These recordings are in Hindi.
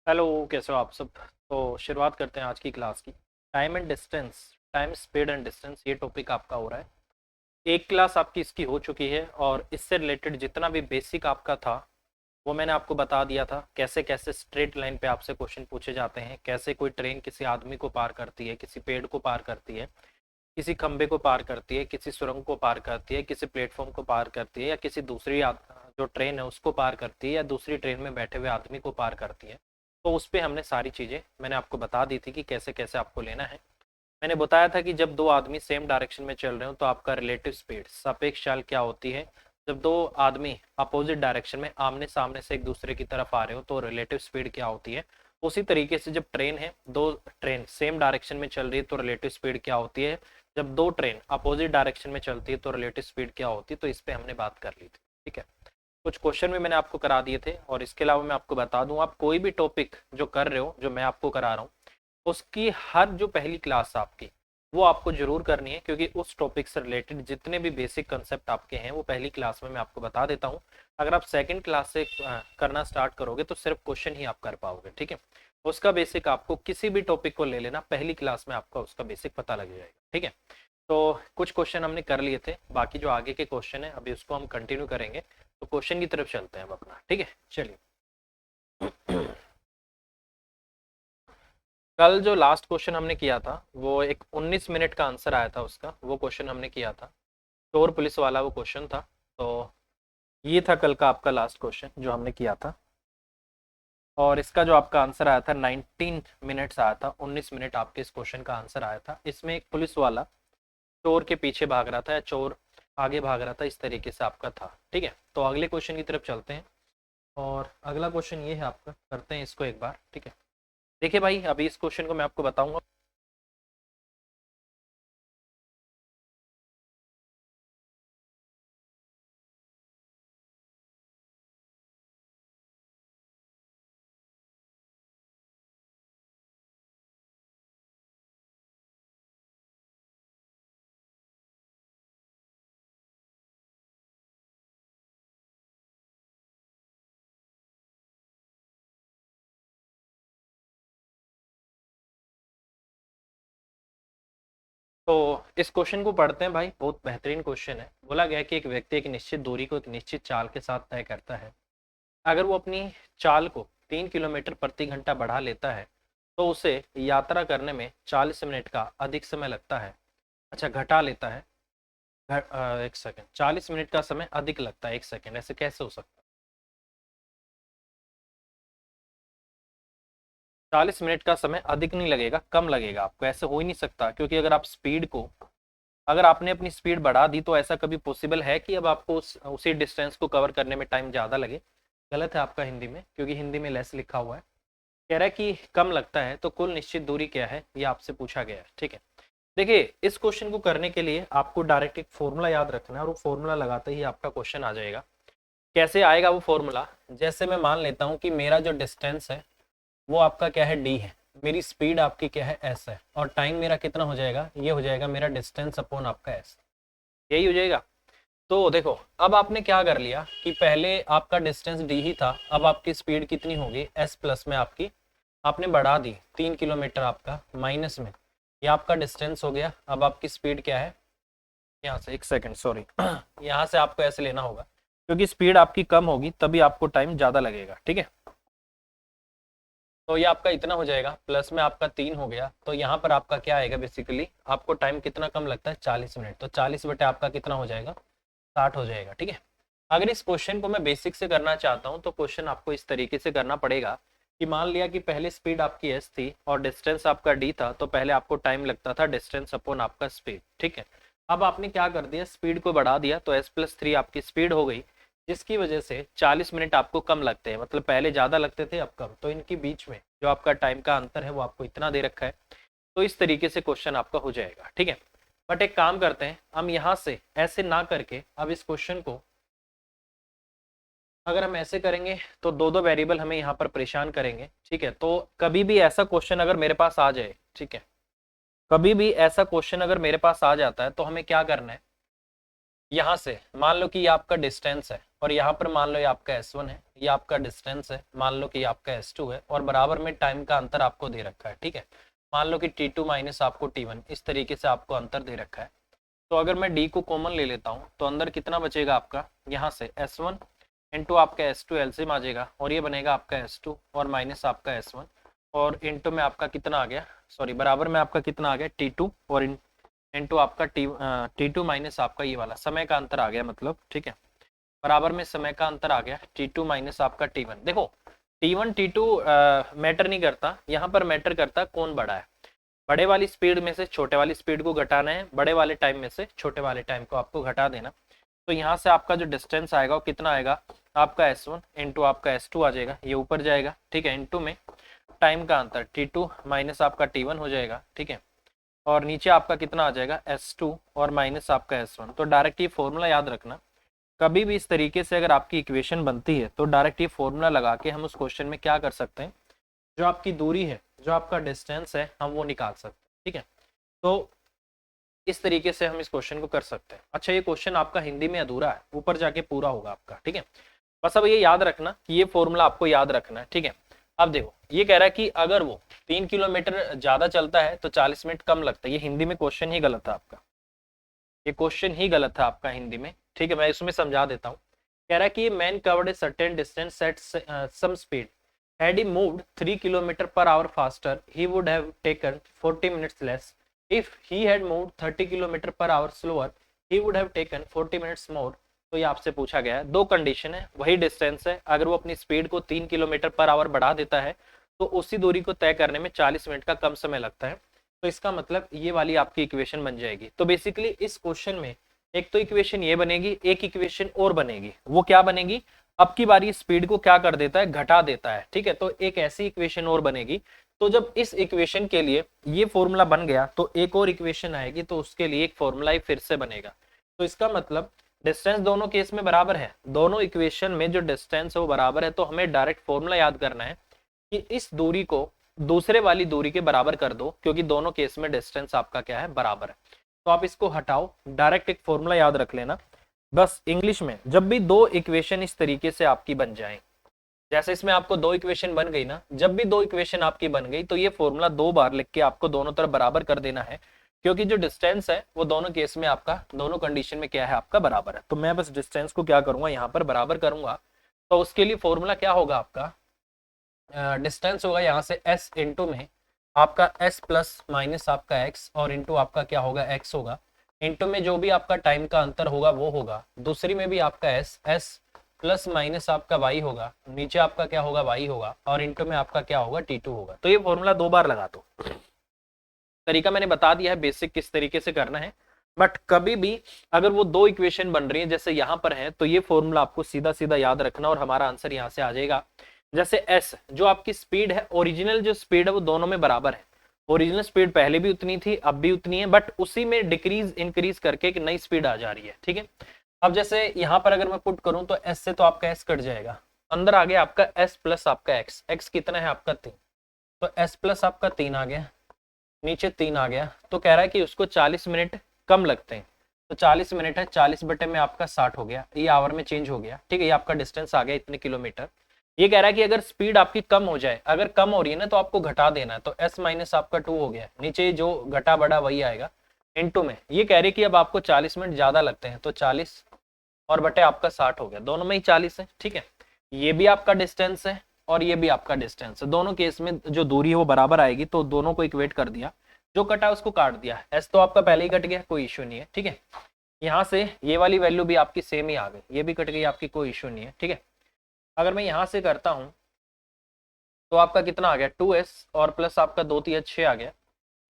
हेलो, कैसे हो आप सब। तो शुरुआत करते हैं आज की क्लास की। Time and distance, time speed and distance, ये टॉपिक आपका हो रहा है। एक क्लास आपकी इसकी हो चुकी है और इससे रिलेटेड जितना भी बेसिक आपका था वो मैंने आपको बता दिया था। कैसे कैसे स्ट्रेट लाइन पे आपसे क्वेश्चन पूछे जाते हैं, कैसे कोई ट्रेन किसी आदमी को पार करती है, किसी पेड़ को पार करती है, किसी खंबे को पार करती है, किसी सुरंग को पार करती है, किसी प्लेटफॉर्म को पार करती है, या किसी दूसरी जो ट्रेन है उसको पार करती है, या दूसरी ट्रेन में बैठे हुए आदमी को पार करती है। तो उस पर हमने सारी चीज़ें मैंने आपको बता दी थी कि कैसे कैसे आपको लेना है। मैंने बताया था कि जब दो आदमी सेम डायरेक्शन में चल रहे हो तो आपका रिलेटिव स्पीड, सापेक्ष चाल क्या होती है। जब दो आदमी अपोजिट डायरेक्शन में आमने सामने से एक दूसरे की तरफ आ रहे हो तो रिलेटिव स्पीड क्या होती है। उसी तरीके से जब ट्रेन है, दो ट्रेन सेम डायरेक्शन में चल रही है तो रिलेटिव स्पीड क्या होती है। जब दो ट्रेन अपोजिट डायरेक्शन में चलती है तो रिलेटिव स्पीड क्या होती है। तो इस पे हमने बात कर ली थी, ठीक है। कुछ क्वेश्चन भी मैंने आपको करा दिए थे और इसके अलावा मैं आपको बता दूं, आप कोई भी टॉपिक जो कर रहे हो, जो मैं आपको करा रहा हूँ, उसकी हर जो पहली क्लास आपकी वो आपको जरूर करनी है, क्योंकि उस टॉपिक से रिलेटेड जितने भी बेसिक कंसेप्ट आपके हैं वो पहली क्लास में मैं आपको बता देता हूँ। अगर आप सेकंड क्लास से करना स्टार्ट करोगे तो सिर्फ क्वेश्चन ही आप कर पाओगे, ठीक है। उसका बेसिक आपको किसी भी टॉपिक को ले लेना, पहली क्लास में आपका उसका बेसिक पता लग जाएगा, ठीक है। तो कुछ क्वेश्चन हमने कर लिए थे, बाकी जो आगे के क्वेश्चन है अभी उसको हम कंटिन्यू करेंगे। तो क्वेश्चन की तरफ चलते हैं अब अपना, ठीक है। चलिए, कल जो लास्ट क्वेश्चन हमने किया था वो एक 19 मिनट का आंसर आया था, उसका वो क्वेश्चन हमने किया था। चोर पुलिस वाला वो क्वेश्चन था। तो ये था कल का आपका लास्ट क्वेश्चन जो हमने किया था। और इसका जो आपका आंसर आया था 19 मिनट्स आया था, 19 मिनट आपके इस क्वेश्चन का आंसर आया था। इसमें एक पुलिस वाला चोर के पीछे भाग रहा था या चोर आगे भाग रहा था, इस तरीके से आपका था, ठीक है। तो अगले क्वेश्चन की तरफ चलते हैं। और अगला क्वेश्चन ये है आपका, करते हैं इसको एक बार, ठीक है। देखिए भाई, अभी इस क्वेश्चन को मैं आपको बताऊंगा। तो इस क्वेश्चन को पढ़ते हैं भाई, बहुत बेहतरीन क्वेश्चन है। बोला गया कि एक व्यक्ति एक निश्चित दूरी को एक निश्चित चाल के साथ तय करता है। अगर वो अपनी चाल को 3 किलोमीटर प्रति घंटा बढ़ा लेता है तो उसे यात्रा करने में 40 मिनट का अधिक समय लगता है। अच्छा, घटा लेता है। एक सेकंड, 40 मिनट का समय अधिक लगता है, एक सेकंड, ऐसे कैसे हो सकता है। 40 मिनट का समय अधिक नहीं लगेगा, कम लगेगा आपको, ऐसे हो ही नहीं सकता। क्योंकि अगर आप स्पीड को, अगर आपने अपनी स्पीड बढ़ा दी तो ऐसा कभी पॉसिबल है कि अब आपको उसी डिस्टेंस को कवर करने में टाइम ज़्यादा लगे। गलत है आपका हिंदी में, क्योंकि हिंदी में लेस लिखा हुआ है। कह रहा है कि कम लगता है। तो कुल निश्चित दूरी क्या है ये आपसे पूछा गया है, ठीक है। देखिए, इस क्वेश्चन को करने के लिए आपको डायरेक्ट एक फॉर्मूला याद रखना है और वो फॉर्मूला लगाते ही आपका क्वेश्चन आ जाएगा। कैसे आएगा वो फॉर्मूला, जैसे मैं मान लेता हूँ कि मेरा जो डिस्टेंस है वो आपका क्या है, डी है। मेरी स्पीड आपकी क्या है, एस है। और टाइम मेरा कितना हो जाएगा, ये हो जाएगा मेरा डिस्टेंस अपॉन आपका एस, यही हो जाएगा। तो देखो, अब आपने क्या कर लिया कि पहले आपका डिस्टेंस डी ही था, अब आपकी स्पीड कितनी होगी, एस प्लस में आपकी आपने बढ़ा दी 3 किलोमीटर आपका माइनस में, ये आपका डिस्टेंस हो गया। अब आपकी स्पीड क्या है, यहाँ से, एक सेकंड सॉरी, यहाँ से आपको ऐसे लेना होगा, क्योंकि स्पीड आपकी कम होगी तभी आपको टाइम ज़्यादा लगेगा, ठीक है। तो ये आपका इतना हो जाएगा, प्लस में आपका 3 हो गया। तो यहाँ पर आपका क्या आएगा, बेसिकली आपको टाइम कितना कम लगता है, 40 मिनट। तो 40 बटे आपका कितना हो जाएगा, 60 हो जाएगा, ठीक है। अगर इस क्वेश्चन को मैं बेसिक से करना चाहता हूँ तो क्वेश्चन आपको इस तरीके से करना पड़ेगा कि मान लिया कि पहले स्पीड आपकी एस थी और डिस्टेंस आपका डी था, तो पहले आपको टाइम लगता था डिस्टेंस अपॉन आपका स्पीड, ठीक है। अब आपने क्या कर दिया, स्पीड को बढ़ा दिया तो एस प्लस 3 आपकी स्पीड हो गई, जिसकी वजह से 40 मिनट आपको कम लगते हैं। मतलब पहले ज़्यादा लगते थे, अब कम। तो इनके बीच में जो आपका टाइम का अंतर है वो आपको इतना दे रखा है। तो इस तरीके से क्वेश्चन आपका हो जाएगा, ठीक है। बट एक काम करते हैं, हम यहाँ से ऐसे ना करके अब इस क्वेश्चन को अगर हम ऐसे करेंगे तो दो दो वेरिएबल हमें यहाँ पर परेशान करेंगे, ठीक है। तो कभी भी ऐसा क्वेश्चन अगर मेरे पास आ जाए, ठीक है, कभी भी ऐसा क्वेश्चन अगर मेरे पास आ जाता है तो हमें क्या करना है, यहाँ से मान लो कि ये आपका डिस्टेंस है, और यहाँ पर मान लो ये आपका S1 है, ये आपका डिस्टेंस है, मान लो कि ये आपका S2 है, और बराबर में टाइम का अंतर आपको दे रखा है, ठीक है। मान लो कि T2 माइनस आपको T1, इस तरीके से आपको अंतर दे रखा है। तो अगर मैं D को कॉमन ले लेता हूँ तो अंदर कितना बचेगा आपका, यहाँ से S1 इंटू आपका S2 एलसीएम आ जाएगा, और ये बनेगा आपका S2 और माइनस आपका S1, और इंटू में आपका कितना आ गया, सॉरी बराबर में आपका कितना आ गया T2, और इंटू आपका T2 माइनस आपका ये वाला समय का अंतर आ गया, मतलब ठीक है, बराबर में समय का अंतर आ गया T2 माइनस आपका T1। देखो T1 T2 मैटर नहीं करता, यहाँ पर मैटर करता कौन बड़ा है। बड़े वाली स्पीड में से छोटे वाली स्पीड को घटाना है, बड़े वाले टाइम में से छोटे वाले टाइम को आपको घटा देना। तो यहाँ से आपका जो डिस्टेंस आएगा वो कितना आएगा, आपका S1 इंटू आपका S2 आ जाएगा, ये ऊपर जाएगा, ठीक है, इंटू में टाइम का अंतर T2 माइनस आपका T1 हो जाएगा, ठीक है, और नीचे आपका कितना आ जाएगा S2 और माइनस आपका S1। तो डायरेक्ट ये फॉर्मूला याद रखना, कभी भी इस तरीके से अगर आपकी इक्वेशन बनती है तो डायरेक्ट ये फॉर्मूला लगा के हम उस क्वेश्चन में क्या कर सकते हैं, जो आपकी दूरी है, जो आपका डिस्टेंस है, हम वो निकाल सकते हैं, ठीक है। तो इस तरीके से हम इस क्वेश्चन को कर सकते हैं। अच्छा, ये क्वेश्चन आपका हिंदी में अधूरा है, ऊपर जाके पूरा होगा आपका, ठीक है। बस अब ये याद रखना कि ये फॉर्मूला आपको याद रखना है, ठीक है। अब देखो ये कह रहा है कि अगर वो 3 किलोमीटर ज्यादा चलता है तो 40 मिनट कम लगता है। ये हिंदी में क्वेश्चन ही गलत था आपका, ये क्वेश्चन ही गलत था आपका हिंदी में, ठीक है। मैं इसमें समझा देता हूँ। कह रहा है कि man covered a certain distance at some speed, had he moved 3 kilometer per hour faster he would have taken 40 minutes less, if he had moved 30 kilometer per hour slower he would have taken 40 minutes more। तो ये आपसे पूछा गया है, दो कंडीशन है, वही डिस्टेंस है, अगर वो अपनी स्पीड को 3 किलोमीटर पर आवर बढ़ा देता है तो उसी दूरी को तय करने में 40 मिनट का कम समय लगता है। तो इसका मतलब ये वाली आपकी इक्वेशन बन जाएगी। तो बेसिकली इस क्वेश्चन में एक तो इक्वेशन ये बनेगी, एक इक्वेशन और बनेगी, वो क्या बनेगी, अब की बारी स्पीड को क्या कर देता है, घटा देता है, ठीक है। तो एक ऐसी इक्वेशन और बनेगी। तो जब इस इक्वेशन के लिए ये फॉर्मूला बन गया तो एक और इक्वेशन आएगी, तो उसके लिए एक फॉर्मूला ही फिर से बनेगा। तो इसका मतलब डिस्टेंस दोनों केस में बराबर है, दोनों इक्वेशन में जो डिस्टेंस है वो बराबर है। तो हमें डायरेक्ट फॉर्मूला याद करना है कि इस दूरी को दूसरे वाली दूरी के बराबर कर दो, क्योंकि दोनों केस में डिस्टेंस आपका क्या है, बराबर है। तो आप इसको हटाओ, डायरेक्ट एक फॉर्मूला याद रख लेना। बस इंग्लिश में जब भी दो इक्वेशन इस तरीके से आपकी बन जाए, जैसे इसमें आपको दो इक्वेशन बन गई ना, जब भी दो इक्वेशन आपकी बन गई तो ये फॉर्मूला 2 बार लिख के आपको दोनों तरफ बराबर कर देना है, क्योंकि जो डिस्टेंस है वो दोनों केस में आपका, दोनों कंडीशन में क्या है, आपका बराबर है। तो मैं बस डिस्टेंस को क्या करूंगा, यहाँ पर बराबर करूंगा। तो उसके लिए फॉर्मूला क्या होगा आपका, डिस्टेंस होगा यहाँ से s इंटू में आपका s प्लस माइनस आपका x, और इंटू आपका क्या होगा, x होगा, इंटू में जो भी आपका टाइम का अंतर होगा वो होगा, दूसरी में भी आपका s प्लस माइनस आपका y होगा, नीचे आपका क्या होगा, y होगा, और इंटू में आपका क्या होगा, T2 होगा। तो ये फॉर्मूला 2 बार लगा दो। तरीका मैंने बता दिया है बेसिक किस तरीके से करना है, बट कभी भी अगर वो दो इक्वेशन बन रही है जैसे यहाँ पर है, तो ये फॉर्मूला आपको सीधा सीधा याद रखना और हमारा आंसर यहाँ से आ जाएगा। जैसे s जो आपकी स्पीड है, ओरिजिनल जो स्पीड है वो दोनों में बराबर है, ओरिजिनल स्पीड पहले भी उतनी थी अब भी उतनी है, बट उसी में डिक्रीज इंक्रीज करके एक नई स्पीड आ जा रही है, ठीक है। अब जैसे यहाँ पर अगर मैं पुट करूं तो s से तो आपका s कट जाएगा, अंदर आ गया आपका s प्लस आपका x कितना है आपका 3, तो s प्लस आपका 3 आ गया, नीचे 3 आ गया। तो कह रहा है कि उसको 40 मिनट कम लगते हैं, तो 40 मिनट है, 40 बटे में आपका 60 हो गया, ये आवर में चेंज हो गया, ठीक है, ये आपका डिस्टेंस आ गया इतने किलोमीटर। ये कह रहा है कि अगर स्पीड आपकी कम हो जाए, अगर कम हो रही है ना तो आपको घटा देना है, तो s माइनस आपका 2 हो गया, नीचे जो घटा बढ़ा वही आएगा, इनटू में ये कह रही कि अब आपको 40 मिनट ज्यादा लगते हैं, तो 40 और बटे आपका 60 हो गया, दोनों में ही 40 है, ठीक है। ये भी आपका डिस्टेंस है और ये भी आपका डिस्टेंस है, दोनों केस में जो दूरी है वो बराबर आएगी, तो दोनों को इक्वेट कर दिया, जो कटा उसको काट दिया, s तो आपका पहले ही कट गया, कोई इश्यू नहीं है, ठीक है। यहाँ से ये वाली वैल्यू भी आपकी सेम ही आ गई, ये भी कट गई आपकी, कोई इश्यू नहीं है, ठीक है। अगर मैं यहाँ से करता हूँ तो आपका कितना आ गया 2s और प्लस आपका 2 3 6 आ गया,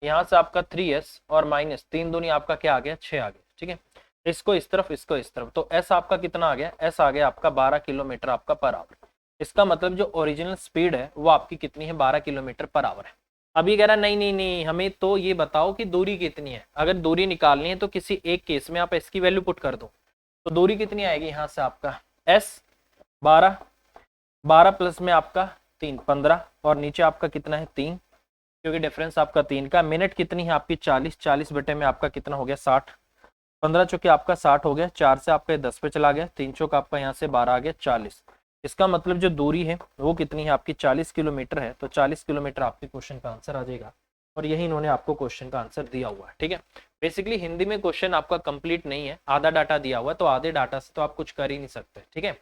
यहाँ से आपका 3s और माइनस 3 दूनी आपका क्या आ गया 6 आ गया, ठीक है। इसको इस तरफ, इसको इस तरफ, तो s आपका कितना आ गया, s आ गया आपका 12 किलोमीटर आपका पर आवर। इसका मतलब जो ओरिजिनल स्पीड है वो आपकी कितनी है, 12 किलोमीटर पर आवर है। अब ये कह रहा नहीं नहीं नहीं, हमें तो ये बताओ कि दूरी कितनी है। अगर दूरी निकालनी है तो किसी एक केस में आप s की वैल्यू पुट कर दो, तो दूरी कितनी आएगी, यहाँ से आपका s 12 प्लस में आपका 3 15, और नीचे आपका कितना है 3, क्योंकि डिफरेंस आपका 3 का, मिनट कितनी है आपकी 40 बटे में आपका कितना हो गया 60, 15 चौके आपका 60 हो गया, 4 से आपका 10 पे चला गया, 3 चौक आपका यहाँ से 12 आ गया 40। इसका मतलब जो दूरी है वो कितनी है आपकी, 40 किलोमीटर है। तो 40 किलोमीटर आपके क्वेश्चन का आंसर आ जाएगा। और यही इन्होंने आपको क्वेश्चन का आंसर दिया हुआ है। ठीक है, बेसिकली हिंदी में क्वेश्चन आपका कंप्लीट नहीं है, आधा डाटा दिया हुआ है, तो आधे डाटा से तो आप कुछ कर ही नहीं सकते। ठीक है,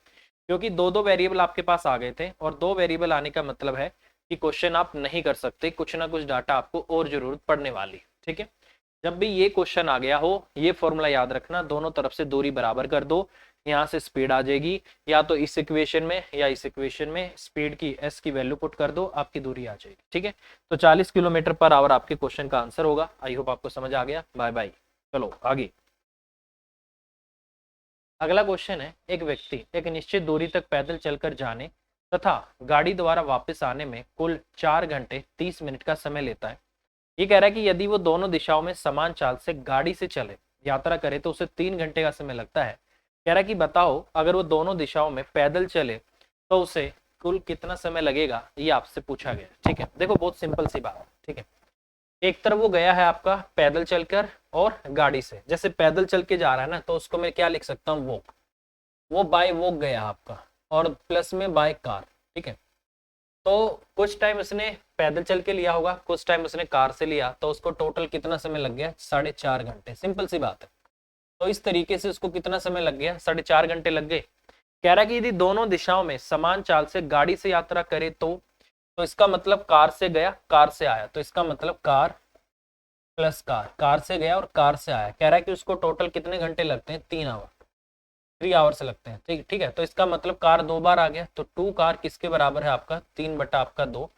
क्योंकि दो दो वेरिएबल आपके पास आ गए थे, और दो वेरिएबल आने का मतलब है कि क्वेश्चन आप नहीं कर सकते, कुछ ना कुछ डाटा आपको और जरूरत पड़ने वाली। ठीक है, जब भी ये क्वेश्चन आ गया हो, ये फॉर्मूला याद रखना, दोनों तरफ से दूरी बराबर कर दो, यहाँ से स्पीड आ जाएगी, या तो इस इक्वेशन में या इस इक्वेशन में स्पीड की एस की वैल्यू पुट कर दो, आपकी दूरी आ जाएगी। ठीक है, तो 40 किलोमीटर पर आवर आपके क्वेश्चन का आंसर होगा। आई होप आपको समझ आ गया। Bye bye. चलो आगे। अगला क्वेश्चन है, एक व्यक्ति एक निश्चित दूरी तक पैदल चलकर जाने तथा गाड़ी द्वारा वापस आने में कुल 4 घंटे 30 मिनट का समय लेता है। ये कह रहा है कि यदि वो दोनों दिशाओं में समान चाल से गाड़ी से चले यात्रा करे तो उसे 3 घंटे का समय लगता है। कह रहा है कि बताओ अगर वो दोनों दिशाओं में पैदल चले तो उसे कुल कितना समय लगेगा, ये आपसे पूछा गया। ठीक है, देखो बहुत सिंपल सी बात है। ठीक है, एक तरफ वो गया है आपका पैदल चलकर और गाड़ी से। जैसे पैदल चल के जा रहा है ना, तो उसको मैं क्या लिख सकता हूँ, वो बाय वॉक गया आपका, और प्लस में बाय कार। ठीक है, तो कुछ टाइम उसने पैदल चल के लिया होगा, कुछ टाइम उसने कार से लिया, तो उसको टोटल कितना समय लग गया, 4.5 घंटे। सिंपल सी बात है। तो इस तरीके से उसको कितना समय लग गया, 4.5 घंटे लग गए। कह रहा है कि यदि दोनों दिशाओं में समान चाल से गाड़ी से यात्रा करे तो इसका मतलब कार से गया कार से आया, तो इसका मतलब कार प्लस कार, कार से गया और कार से आया। कह रहा है कि उसको टोटल कितने घंटे लगते हैं, 3 आवर, 3 आवर लगते हैं। ठीक ठीक है, तो इसका मतलब कार 2 बार आ गया, तो 2 कार किसके बराबर है आपका, 3/2।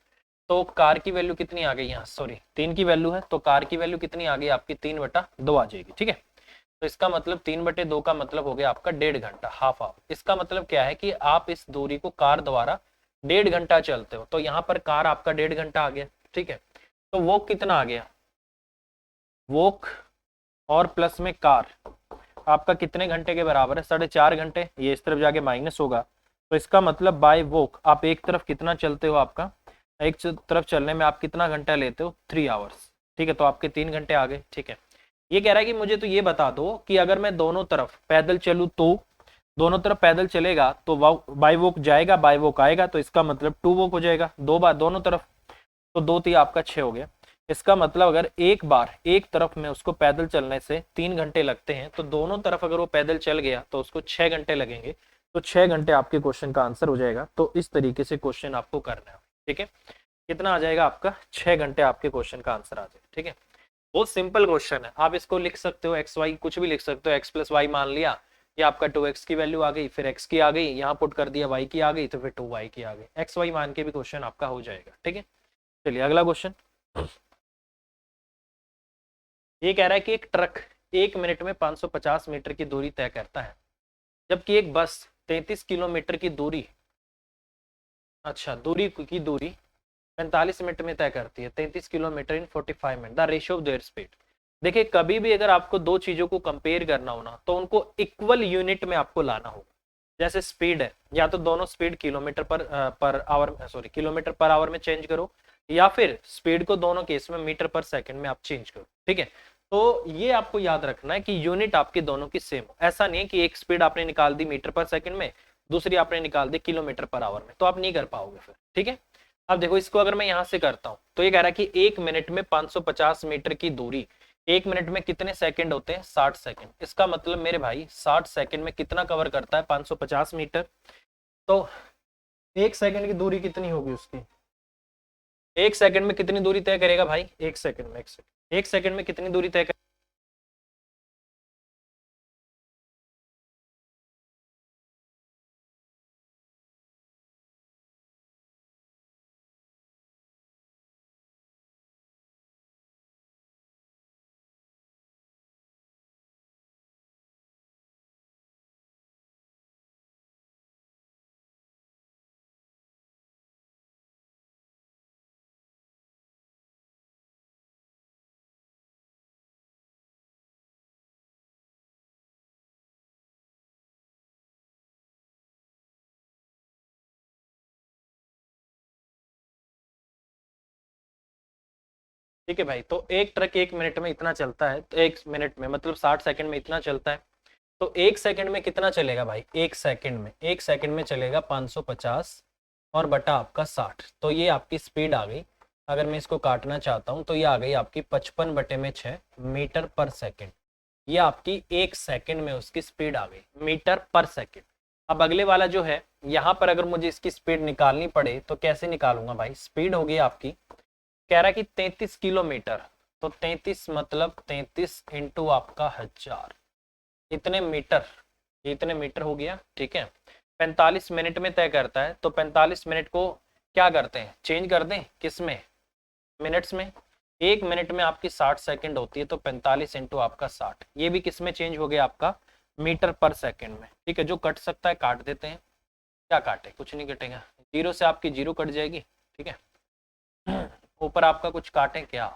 तो कार की वैल्यू कितनी आ गई यहाँ, सॉरी 3 की वैल्यू है, तो कार की वैल्यू कितनी आ गई आपकी, 3/2 आ जाएगी। ठीक है, तो इसका मतलब 3/2 का मतलब हो गया आपका 1.5 घंटा, हाफ आवर। इसका मतलब क्या है कि आप इस दूरी को कार द्वारा 1.5 घंटा चलते हो, तो यहाँ पर कार आपका 1.5 घंटा आ गया। ठीक है, तो वो कितना आ गया, वॉक और प्लस में कार आपका कितने घंटे के बराबर है, 4.5 घंटे। ये इस तरफ जाके माइनस होगा, तो इसका मतलब बाय वॉक आप एक तरफ कितना चलते हो, आपका एक तरफ चलने में आप कितना घंटा लेते हो, 3 आवर्स। ठीक है, तो आपके 3 घंटे आ गए। ठीक है, ये कह रहा है कि मुझे तो ये बता दो कि अगर मैं दोनों तरफ पैदल चलूँ तो, दोनों तरफ पैदल चलेगा तो बाय वॉक जाएगा बाय वॉक आएगा, तो इसका मतलब 2 वॉक हो जाएगा, 2 बार दोनों तरफ, तो 2 3 आपका 6 हो गया। इसका मतलब अगर एक बार एक तरफ में उसको पैदल चलने से 3 घंटे लगते हैं, तो दोनों तरफ अगर वो पैदल चल गया तो उसको 6 घंटे लगेंगे, तो 6 घंटे आपके क्वेश्चन का आंसर हो जाएगा। तो इस तरीके से क्वेश्चन आपको करना है। ठीक है, कितना आ जाएगा आपका, 6 घंटे आपके क्वेश्चन का आंसर आ जाएगा। ठीक है, बहुत सिंपल क्वेश्चन है, आप इसको लिख सकते हो एक्स वाई कुछ भी लिख सकते हो, एक्स प्लस वाई मान लिया, या आपका 2x की वैल्यू आ गई, फिर x की आ गई, यहाँ पुट कर दिया y की आ गई, तो फिर 2y की आ गई, एक्स वाई मान के भी क्वेश्चन आपका हो जाएगा। ठीक है, चलिए अगला क्वेश्चन। ये कह रहा है कि एक ट्रक 1 मिनट में 550 मीटर की दूरी तय करता है, जबकि एक बस 33 किलोमीटर की दूरी, अच्छा दूरी की दूरी 45 मिनट में तय करती है, 33 kilometre in 45 minute, the ratio of their speed. देखिए कभी भी अगर आपको दो चीजों को कंपेयर करना हो ना, तो उनको इक्वल यूनिट में आपको लाना होगा। जैसे स्पीड है, या तो दोनों speed kilometre per hour, sorry kilometre per hour में चेंज करो, या फिर स्पीड को दोनों केस में मीटर पर सेकंड में आप चेंज करो। ठीक है, तो ये आपको याद रखना है कि यूनिट आपकी दोनों की सेम हो। ऐसा नहीं है कि एक स्पीड आपने निकाल दी मीटर पर सेकंड में, दूसरी आपने निकाल दी किलोमीटर पर आवर में, तो आप नहीं कर पाओगे फिर। ठीक है, अब देखो इसको अगर मैं यहां से करता हूं, तो ये कह रहा है कि 1 मिनट में 550 मीटर की दूरी, 1 मिनट में कितने सेकंड होते हैं, 60 सेकंड। इसका मतलब मेरे भाई 60 सेकंड में कितना कवर करता है, 550 मीटर। तो 1 सेकंड की दूरी कितनी होगी उसकी, 1 सेकंड में कितनी दूरी तय करेगा भाई, 1 सेकंड में, 1 सेकंड, 1 सेकंड में कितनी दूरी तय ठीक है भाई, तो एक ट्रक 1 मिनट में इतना चलता है, तो 1 मिनट में मतलब 60 सेकंड में इतना चलता है। तो 1 सेकंड में कितना चलेगा भाई, 1 सेकंड में चलेगा 550 और बटा आपका 60। तो ये आपकी स्पीड आ गई। अगर मैं इसको काटना चाहता हूँ तो ये आ गई आपकी 55/6 मीटर पर सेकंड। ये आपकी 1 सेकंड में उसकी स्पीड आ गई, मीटर पर सेकंड। अब अगले वाला जो है, यहाँ पर अगर मुझे इसकी स्पीड निकालनी पड़े तो कैसे निकालूंगा भाई, स्पीड होगी आपकी, कह रहा है कि 33 किलोमीटर। तो 33 मतलब 33 इंटू आपका 1000, इतने मीटर, इतने मीटर हो गया। ठीक है, 45 मिनट में तय करता है, तो 45 मिनट को क्या करते हैं, चेंज कर दें किस में, मिनट्स में। 1 मिनट में आपकी 60 सेकंड होती है, तो 45 इंटू आपका 60, ये भी किस में चेंज हो गया आपका, मीटर पर सेकंड में। ठीक है, जो कट सकता है काट देते हैं, क्या काटे, कुछ नहीं कटेगा, जीरो से आपकी जीरो कट जाएगी। ठीक है, ऊपर आपका कुछ काटें क्या,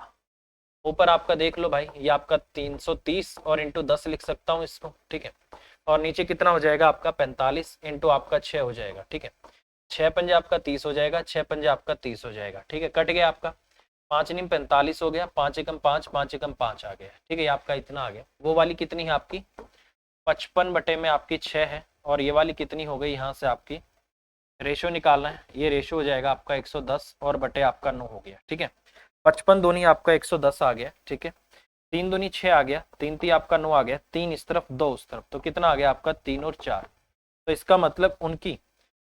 ऊपर आपका देख लो भाई, ये आपका 330 और इंटू 10 लिख सकता हूँ इसको। ठीक है, और नीचे कितना हो जाएगा आपका 45 इंटू आपका 6 हो जाएगा। ठीक है, 6 पंजे आपका 30 हो जाएगा, 6 पंजे आपका 30 हो जाएगा। ठीक है, कट गया आपका, 5 नीम 45 हो गया, 5 एकम 5, 5 एकम 5 आ गया। ठीक है, आपका इतना आ गया। वो वाली कितनी है आपकी 55 में आपकी 6 है, और ये वाली कितनी हो गई, यहाँ से आपकी रेशो निकालना है, ये रेशो हो जाएगा आपका 110 और बटे आपका 9 हो गया। ठीक है, 55 दूनी आपका 110 आ गया। ठीक है, 3 दूनी 6 आ गया, 3 3 आपका 9 आ गया, 3 इस तरफ 2 उस तरफ, तो कितना आ गया आपका 3 और 4। तो इसका मतलब उनकी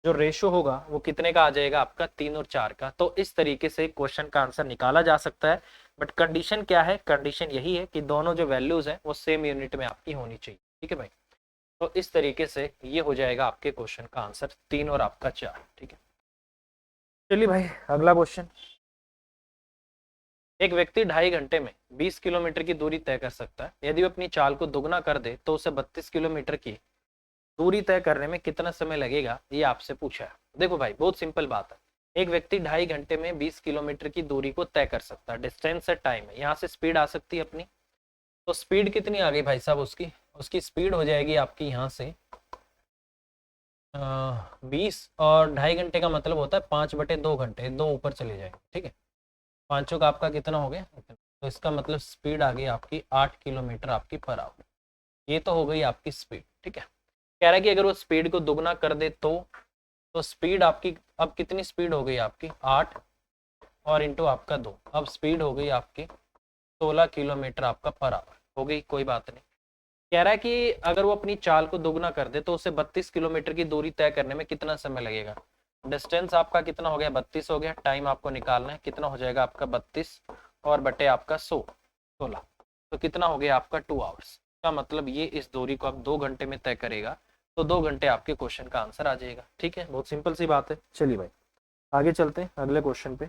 जो रेशो होगा वो कितने का आ जाएगा आपका 3 और 4 का। तो इस तरीके से क्वेश्चन का आंसर निकाला जा सकता है। बट कंडीशन क्या है, कंडीशन यही है कि दोनों जो वैल्यूज है वो सेम यूनिट में आपकी होनी चाहिए। ठीक है भाई, तो इस तरीके से ये हो जाएगा आपके क्वेश्चन का आंसर, 3 और आपका 4। ठीक है, चलिए भाई अगला क्वेश्चन। एक व्यक्ति 2.5 घंटे में 20 किलोमीटर की दूरी तय कर सकता है। यदि वो अपनी चाल को दुगना कर दे तो उसे 32 किलोमीटर की दूरी तय करने में कितना समय लगेगा, ये आपसे पूछा है। देखो भाई बहुत सिंपल बात है, एक व्यक्ति 2.5 घंटे में 20 किलोमीटर की दूरी को तय कर सकता है। डिस्टेंस है, टाइम है, यहाँ से स्पीड आ सकती है अपनी। तो स्पीड कितनी आ गई भाई साहब, उसकी उसकी स्पीड हो जाएगी आपकी यहाँ से 20, और 2.5 घंटे का मतलब होता है 5/2 घंटे, 2 ऊपर चले जाएंगे। ठीक है, पांचों का आपका कितना हो गया, तो इसका मतलब स्पीड आ गई आपकी 8 किलोमीटर आपकी पर आवर। ये तो हो गई आपकी स्पीड। ठीक है, कह रहा है कि अगर वो स्पीड को दुगना कर दे तो स्पीड आपकी अब कितनी स्पीड हो गई आपकी 8 और इंटू आपका 2, अब स्पीड हो गई आपकी 16 किलोमीटर आपका पर आवर हो गई। कोई बात नहीं, कह रहा है कि अगर वो अपनी चाल को दोगुना कर दे तो उसे 32 किलोमीटर की दूरी तय करने में कितना समय लगेगा। डिस्टेंस आपका कितना हो गया, 32 हो गया। टाइम आपको निकालना है, कितना हो जाएगा आपका 32 और बटे आपका 16, तो कितना हो गया आपका 2 आवर्स का मतलब ये इस दूरी को आप 2 घंटे में तय करेगा, तो 2 घंटे आपके क्वेश्चन का आंसर आ जाएगा। ठीक है, बहुत सिंपल सी बात है। चलिए भाई आगे चलते हैं अगले क्वेश्चन पे।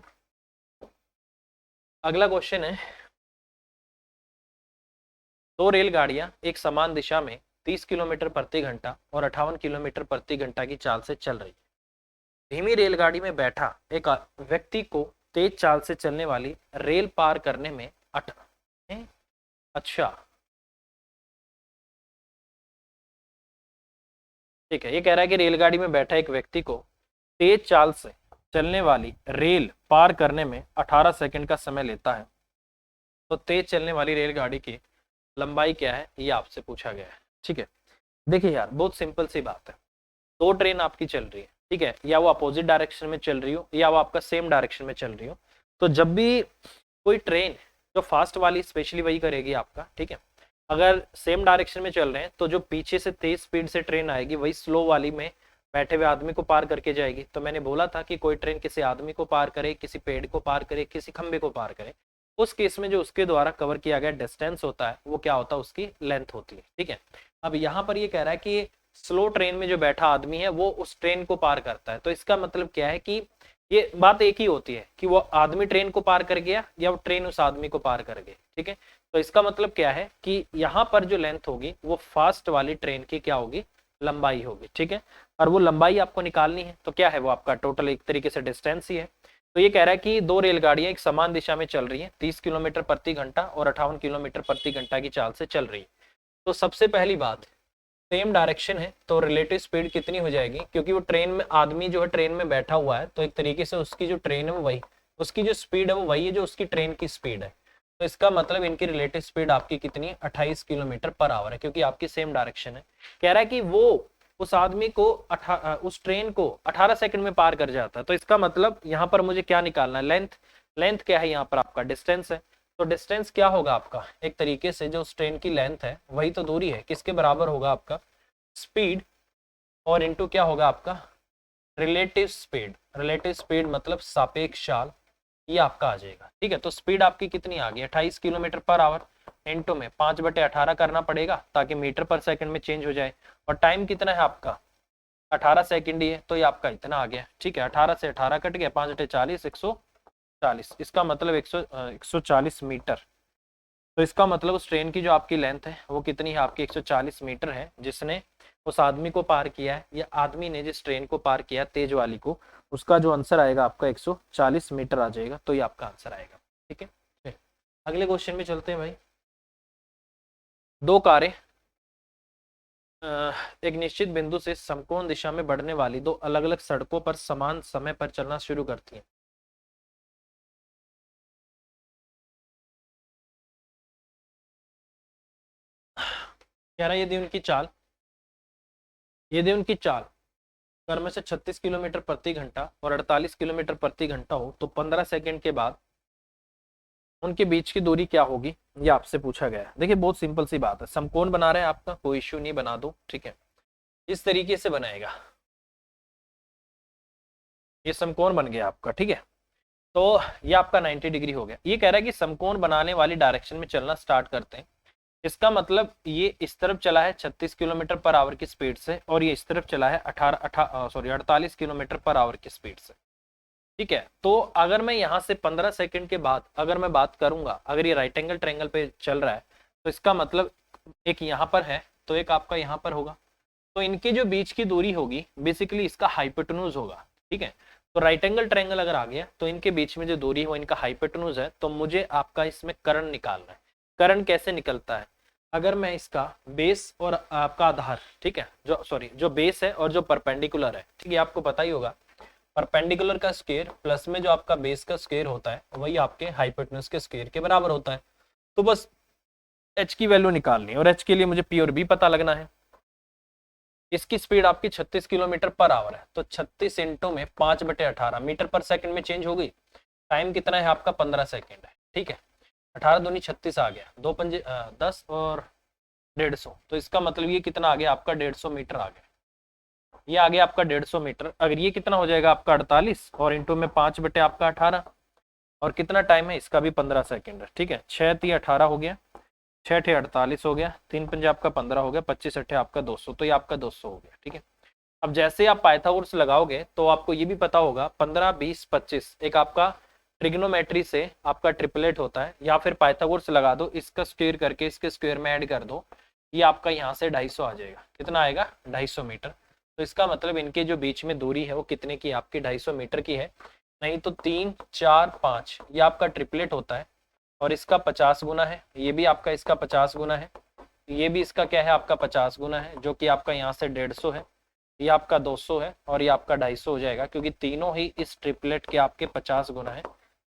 अगला क्वेश्चन है, 2 रेलगाड़ियां एक समान दिशा में 30 किलोमीटर प्रति घंटा और 58 किलोमीटर प्रति घंटा की चाल से चल रही है। धीमी रेलगाड़ी में बैठा एक व्यक्ति को तेज चाल से चलने वाली रेल पार करने में अच्छा ठीक है, ये कह रहा है कि रेलगाड़ी में बैठा एक व्यक्ति को तेज चाल से चलने वाली रेल पार करने में 18 सेकंड का समय लेता है। तो तेज चलने वाली रेलगाड़ी की लंबाई क्या है, ये आपसे पूछा गया है। ठीक है, देखिए यार बहुत सिंपल सी बात है, 2 ट्रेन आपकी चल रही है। ठीक है, या वो अपोजिट डायरेक्शन में चल रही हो या वो आपका सेम डायरेक्शन में चल रही हो, तो जब भी कोई ट्रेन जो फास्ट वाली स्पेशली वही करेगी आपका। ठीक है, अगर सेम डायरेक्शन में चल रहे हैं तो जो पीछे से तेज स्पीड से ट्रेन आएगी वही स्लो वाली में बैठे हुए आदमी को पार करके जाएगी। तो मैंने बोला था कि कोई ट्रेन किसी आदमी को पार करे, किसी पेड़ को पार करे, किसी खंबे को पार करे, उस केस में जो उसके द्वारा कवर किया गया डिस्टेंस होता है वो क्या होता है, उसकी लेंथ होती है। ठीक है, अब यहाँ पर ये कह रहा है कि स्लो ट्रेन में जो बैठा आदमी है वो उस ट्रेन को पार करता है। तो इसका मतलब क्या है कि ये बात एक ही होती है कि वो आदमी ट्रेन को पार कर गया या वो ट्रेन उस आदमी को पार कर गई। ठीक है, तो इसका मतलब क्या है कि यहाँ पर जो लेंथ होगी वो फास्ट वाली ट्रेन की क्या होगी, लंबाई होगी। ठीक है, और वो लंबाई आपको निकालनी है, तो क्या है वो आपका टोटल एक तरीके से डिस्टेंस ही है। तो ये कह रहा है कि 2 रेलगाड़ियां एक समान दिशा में चल रही हैं, 30 किलोमीटर प्रति घंटा और 58 किलोमीटर प्रति घंटा की चाल से चल रही है। तो सबसे पहली बात, सेम डायरेक्शन है तो रिलेटिव स्पीड कितनी हो जाएगी, क्योंकि वो ट्रेन में आदमी जो है ट्रेन में बैठा हुआ है, तो एक तरीके से उसकी जो ट्रेन है वो वही, उसकी जो स्पीड है वो वही है जो उसकी ट्रेन की स्पीड है। तो इसका मतलब इनकी रिलेटिव स्पीड आपकी कितनी है, 28 किलोमीटर पर आवर है, क्योंकि आपकी सेम डायरेक्शन है। कह रहा है कि वो उस आदमी को उस ट्रेन को 18 सेकंड में पार कर जाता है। तो इसका मतलब यहाँ पर मुझे क्या निकालना है, लेंथ। लेंथ क्या है यहाँ पर, आपका डिस्टेंस है। तो डिस्टेंस क्या होगा आपका, एक तरीके से जो उस ट्रेन की लेंथ है वही तो दूरी है, किसके बराबर होगा, आपका स्पीड और इनटू क्या होगा आपका रिलेटिव स्पीड। रिलेटिव स्पीड मतलब सापेक्ष चाल, ये आपका आ जाएगा। ठीक है, तो स्पीड आपकी कितनी आ गई, 28 किलोमीटर पर आवर, इनटू में 5/18 करना पड़ेगा ताकि मीटर पर सेकंड में चेंज हो जाए। और टाइम कितना है आपका, 18 सेकंड ही है, तो ये आपका इतना आ गया। ठीक है, 18 से 18 कट गया, 5/40, 140। इसका मतलब 140 मीटर। तो इसका मतलब उस ट्रेन की जो आपकी लेंथ है वो कितनी है आपकी, 140 मीटर है, जिसने उस आदमी को पार किया है, या आदमी ने जिस ट्रेन को पार किया तेज वाली को, उसका जो आंसर आएगा आपका 140 मीटर आ जाएगा। तो ये आपका आंसर आएगा। ठीक है, फिर अगले क्वेश्चन में चलते हैं भाई। दो कारें एक निश्चित बिंदु से समकोण दिशा में बढ़ने वाली दो अलग अलग सड़कों पर समान समय पर चलना शुरू करती हैं। कह रहा है यदि उनकी चाल, यदि उनकी चाल क्रम से 36 किलोमीटर प्रति घंटा और 48 किलोमीटर प्रति घंटा हो तो 15 सेकंड के बाद उनके बीच की दूरी क्या होगी, ये आपसे पूछा गया है। देखिए बहुत सिंपल सी बात है, समकोण बना रहे हैं आपका, कोई इश्यू नहीं, बना दो। ठीक है, इस तरीके से बनाएगा, ये समकोण बन गया आपका। ठीक है, तो ये आपका 90 डिग्री हो गया। ये कह रहा है कि समकोण बनाने वाली डायरेक्शन में चलना स्टार्ट करते हैं। इसका मतलब ये इस तरफ चला है 36 किलोमीटर पर आवर की स्पीड से, और ये इस तरफ चला है 48 किलोमीटर पर आवर की स्पीड से। ठीक है, तो अगर मैं यहाँ से 15 सेकंड के बाद अगर मैं बात करूंगा, अगर ये राइट एंगल ट्रायंगल पे चल रहा है, तो इसका मतलब एक यहाँ पर है तो एक आपका यहाँ पर होगा। तो इनके जो बीच की दूरी होगी बेसिकली इसका हाइपोटेन्यूज होगा। ठीक है, तो राइट एंगल ट्रायंगल अगर आ गया तो इनके बीच में जो दूरी है वो इनका हाइपोटेन्यूज है। तो मुझे आपका इसमें कर्ण निकालना है। कर्ण कैसे निकलता है, अगर मैं इसका बेस और आपका आधार, ठीक है, जो बेस है और जो परपेंडिकुलर है, ठीक है, आपको पता ही होगा परपेंडिकुलर का स्क्वायर प्लस में जो आपका बेस का स्क्वायर होता है वही आपके हाइपोटेन्यूज के स्क्वायर के बराबर होता है। तो बस h की वैल्यू निकालनी है, और h के लिए मुझे p और b पता लगना है। इसकी स्पीड आपकी 36 किलोमीटर पर आवर है, तो 36 इंटू में 5/18 मीटर पर सेकंड में चेंज हो गई। टाइम कितना है आपका, 15 सेकंड है। ठीक है, 18 दूनी 36 आ गया, 2 पंजे 10 और 150, तो इसका मतलब ये कितना आ गया आपका 150 मीटर आ गया। ये आ गया आपका 150 मीटर। अगर ये कितना हो जाएगा आपका 48 और इंटू में 5 बटे आपका 18, और कितना टाइम है इसका भी 15 सेकंड है। ठीक है, 6 × 18 हो गया, 6 × 48 हो गया, 3 पंजे आपका 15 हो गया, 25 × आपका 200, तो ये आपका 200 हो गया। ठीक है, अब जैसे आप पाइथागोरस लगाओगे तो आपको ये भी पता होगा 15, 20, 25 एक आपका ट्रिग्नोमेट्री से आपका ट्रिपलेट होता है, या फिर पाइथागोरस लगा दो, इसका स्क्वायर करके इसके स्क्वायर में ऐड कर दो, ये आपका यहाँ से 250 आ जाएगा। कितना आएगा, 250 मीटर। तो इसका मतलब इनके जो बीच में दूरी है वो कितने की, आपकी 250 मीटर की है। नहीं तो 3, 4, 5 ये आपका ट्रिपलेट होता है, और इसका 50 गुना है, ये भी आपका इसका 50 गुना है, ये भी इसका क्या है आपका 50 गुना है, जो कि आपका यहाँ से 150 है, ये आपका 200 है, और ये आपका 250 हो जाएगा, क्योंकि तीनों ही इस ट्रिपलेट के आपके 50 गुना है।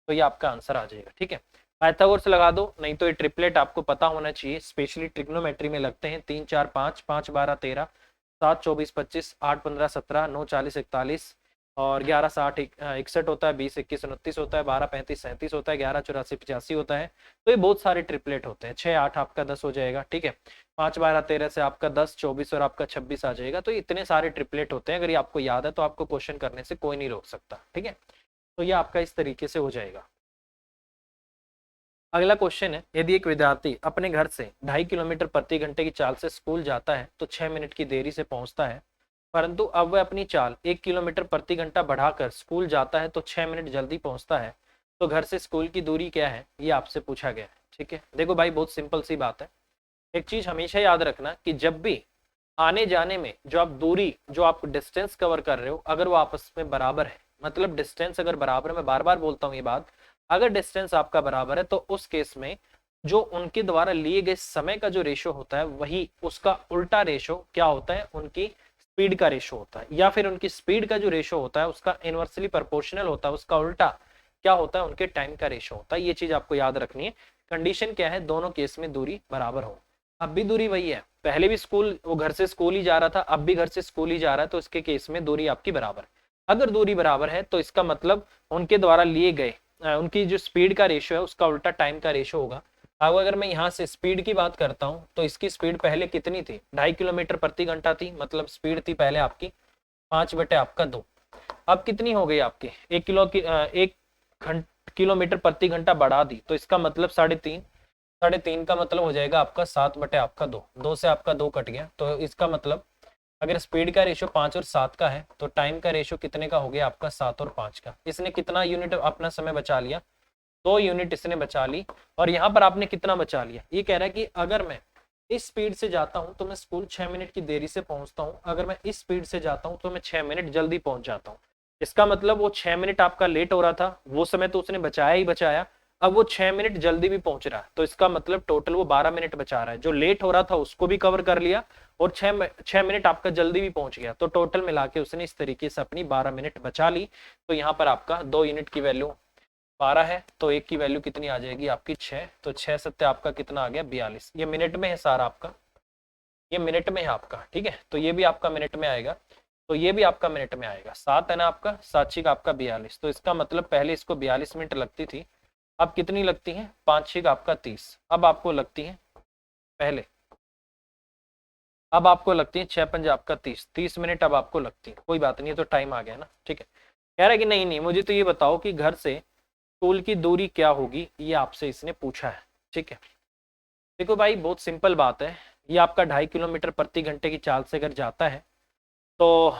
तो ये आपका आंसर आ जाएगा। ठीक है, पाइथागोरस लगा दो, नहीं तो ये ट्रिपलेट आपको पता होना चाहिए, स्पेशली ट्रिग्नोमेट्री में लगते हैं। 3, 4, 5, 5, 12, 13, 7, 24, 25, 8, 15, 17, 9, 40, 41 और 11, 60, 61 होता है, 20, 21, 29 होता है, 12, 35, 37 होता है, 11, 84, 85 होता है। तो ये बहुत सारे ट्रिपलेट होते हैं। 6, 8 आपका 10 हो जाएगा। ठीक है, 5, 12, 13 से आपका 10, 24 और आपका 26 आ जाएगा। तो इतने सारे ट्रिपलेट होते हैं, अगर ये आपको याद है तो आपको क्वेश्चन करने से कोई नहीं रोक सकता। ठीक है, तो ये आपका इस तरीके से हो जाएगा। अगला क्वेश्चन है, यदि एक विद्यार्थी अपने घर से 2.5 किलोमीटर प्रति घंटे की चाल से स्कूल जाता है तो 6 मिनट की देरी से पहुंचता है, परंतु अब वह अपनी चाल 1 किलोमीटर प्रति घंटा बढ़ाकर स्कूल जाता है तो 6 मिनट जल्दी पहुंचता है, तो घर से स्कूल की दूरी क्या है, ये आपसे पूछा गया है। ठीक है, देखो भाई बहुत सिंपल सी बात है। एक चीज हमेशा याद रखना कि जब भी आने जाने में जो आप दूरी, जो आप डिस्टेंस कवर कर रहे हो, अगर वो आपस में बराबर है, मतलब डिस्टेंस अगर बराबर है, मैं बार बार बोलता हूँ ये बात, अगर डिस्टेंस आपका बराबर है तो उस केस में जो उनके द्वारा लिए गए समय का जो रेशो होता है वही उसका उल्टा रेशो क्या होता है, उनकी स्पीड का रेशो होता है, या फिर उनकी स्पीड का जो रेशो होता है उसका इनवर्सली प्रोपोर्शनल होता है, उसका उल्टा क्या होता है, उनके टाइम का रेशो होता है। ये चीज आपको याद रखनी है। कंडीशन क्या है, दोनों केस में दूरी बराबर हो। अब भी दूरी वही है, पहले भी स्कूल, वो घर से स्कूल ही जा रहा था, अब भी घर से स्कूल ही जा रहा है, तो इसके केस में दूरी आपकी बराबर है। अगर दूरी बराबर है तो इसका मतलब उनके द्वारा लिए गए उनकी जो स्पीड का रेशियो है उसका उल्टा टाइम का रेशियो होगा। अब अगर मैं यहाँ से स्पीड की बात करता हूँ तो इसकी स्पीड पहले कितनी थी, 2.5 किलोमीटर प्रति घंटा थी, मतलब स्पीड थी पहले आपकी 5/2। अब कितनी हो गई आपकी, 1 किलोमीटर प्रति घंटा बढ़ा दी, तो इसका मतलब 3.5 का मतलब हो जाएगा आपका 7/2। 2 से आपका 2 कट गया, तो इसका मतलब अगर स्पीड का रेशियो 5 और 7 का है तो टाइम का रेशियो कितने का हो गया आपका, 7 और 5 का। इसने कितना यूनिट अपना समय बचा लिया, 2 यूनिट इसने बचा ली। और यहाँ पर आपने कितना बचा लिया, ये कह रहा है कि अगर मैं इस स्पीड से जाता हूँ तो मैं स्कूल 6 मिनट की देरी से पहुंचता हूँ, अगर मैं इस स्पीड से जाता हूँ तो मैं 6 मिनट जल्दी पहुंच जाता हूँ। इसका मतलब वो 6 मिनट आपका लेट हो रहा था, वो समय तो उसने बचाया ही बचाया, अब वो 6 मिनट जल्दी भी पहुंच रहा है, तो इसका मतलब टोटल वो 12 मिनट बचा रहा है। जो लेट हो रहा था उसको भी कवर कर लिया और 6 मिनट आपका जल्दी भी पहुंच गया, तो टोटल मिला के उसने इस तरीके से अपनी 12 मिनट बचा ली। तो यहाँ पर आपका 2 यूनिट की वैल्यू 12 है, तो 1 की वैल्यू कितनी आ जाएगी आपकी 6, तो 6 सत्ते आपका कितना आ गया 42। ये मिनट में है सारा आपका, ये मिनट में है आपका, ठीक है, तो ये भी आपका मिनट में आएगा, तो ये भी आपका मिनट में आएगा। 7 है ना आपका, 7 आपका 42, तो इसका मतलब पहले इसको 42 मिनट लगती थी, अब कितनी लगती है, 5 आपका 30। अब आपको लगती है पहले, अब आपको लगती है 6 आपका 30 मिनट अब आपको लगती है, कोई बात नहीं है, तो टाइम आ गया ना, ठीक है। कह रहा है कि नहीं नहीं मुझे तो ये बताओ कि घर से स्कूल की दूरी क्या होगी, ये आपसे इसने पूछा है, ठीक है। देखो भाई बहुत सिंपल बात है, ये आपका 2.5 किलोमीटर प्रति घंटे की चाल से अगर जाता है तो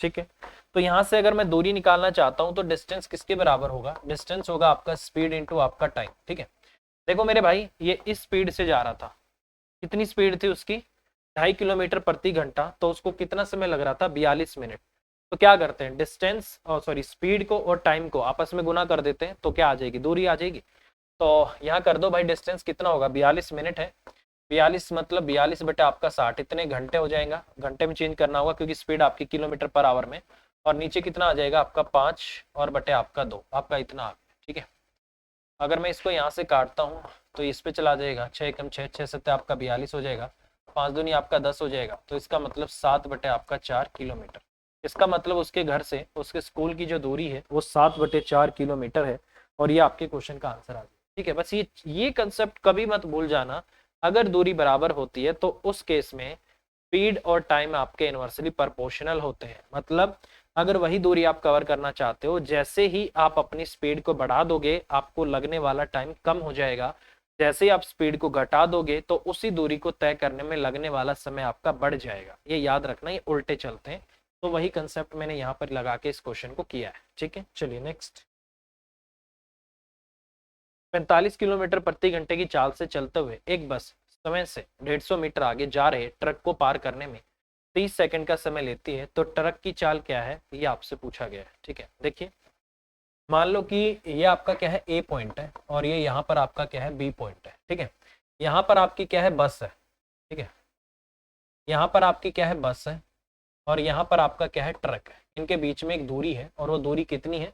ठीक है, तो यहाँ से अगर मैं दूरी निकालना चाहता हूँ तो डिस्टेंस किसके बराबर होगा, डिस्टेंस होगा आपका स्पीड इंटू आपका टाइम, ठीक है। देखो मेरे भाई ये इस स्पीड से जा रहा था, कितनी स्पीड थी उसकी, 2.5 किलोमीटर प्रति घंटा, तो उसको कितना समय लग रहा था, 42 मिनट। तो क्या करते हैं, डिस्टेंस और सॉरी स्पीड को और टाइम को आपस में गुना कर देते हैं, तो क्या आ जाएगी, दूरी आ जाएगी। तो यहाँ कर दो भाई, डिस्टेंस कितना होगा, 42 मिनट है, 42 मतलब 42 बटे आपका 60, इतने घंटे हो जाएगा, घंटे में चेंज करना होगा क्योंकि स्पीड आपकी किलोमीटर पर आवर में। और नीचे कितना आ जाएगा आपका 5 और बटे आपका 2, आपका इतना आ गया, ठीक है। अगर मैं इसको यहाँ से काटता हूँ तो इस पे चला जाएगा, 6 कम 6, 6 सत्ते आपका 42 हो जाएगा, 5 दूनी आपका 10 हो जाएगा, तो इसका मतलब 7 बटे आपका 4 किलोमीटर। इसका मतलब उसके घर से उसके स्कूल की जो दूरी है वो 7/4 किलोमीटर है, और ये आपके क्वेश्चन का आंसर आ गया, ठीक है। बस ये कंसेप्ट कभी मत भूल जाना, अगर दूरी बराबर होती है तो उस केस में स्पीड और टाइम आपके इनवर्सली प्रोपोर्शनल होते हैं। मतलब अगर वही दूरी आप कवर करना चाहते हो, जैसे ही आप अपनी स्पीड को बढ़ा दोगे आपको लगने वाला टाइम कम हो जाएगा, जैसे ही आप स्पीड को घटा दोगे तो उसी दूरी को तय करने में लगने वाला समय आपका बढ़ जाएगा। ये याद रखना, ये उल्टे चलते हैं, तो वही कंसेप्ट मैंने यहाँ पर लगा के इस क्वेश्चन को किया है, ठीक है। चलिए नेक्स्ट, 45 किलोमीटर प्रति घंटे की चाल से चलते हुए एक बस समय से 150 मीटर आगे जा रहे ट्रक को पार करने में 30 सेकंड का समय लेती है, तो ट्रक की चाल क्या है, ये आपसे पूछा गया है, ठीक है। देखिए मान लो कि ये आपका क्या है, ए पॉइंट है, और ये यहाँ पर आपका क्या है, बी पॉइंट है, ठीक है। यहाँ पर आपकी क्या है, बस है, ठीक है, यहाँ पर आपकी क्या है, बस है, और यहाँ पर आपका क्या है, ट्रक है। इनके बीच में एक दूरी है, और वो दूरी कितनी है,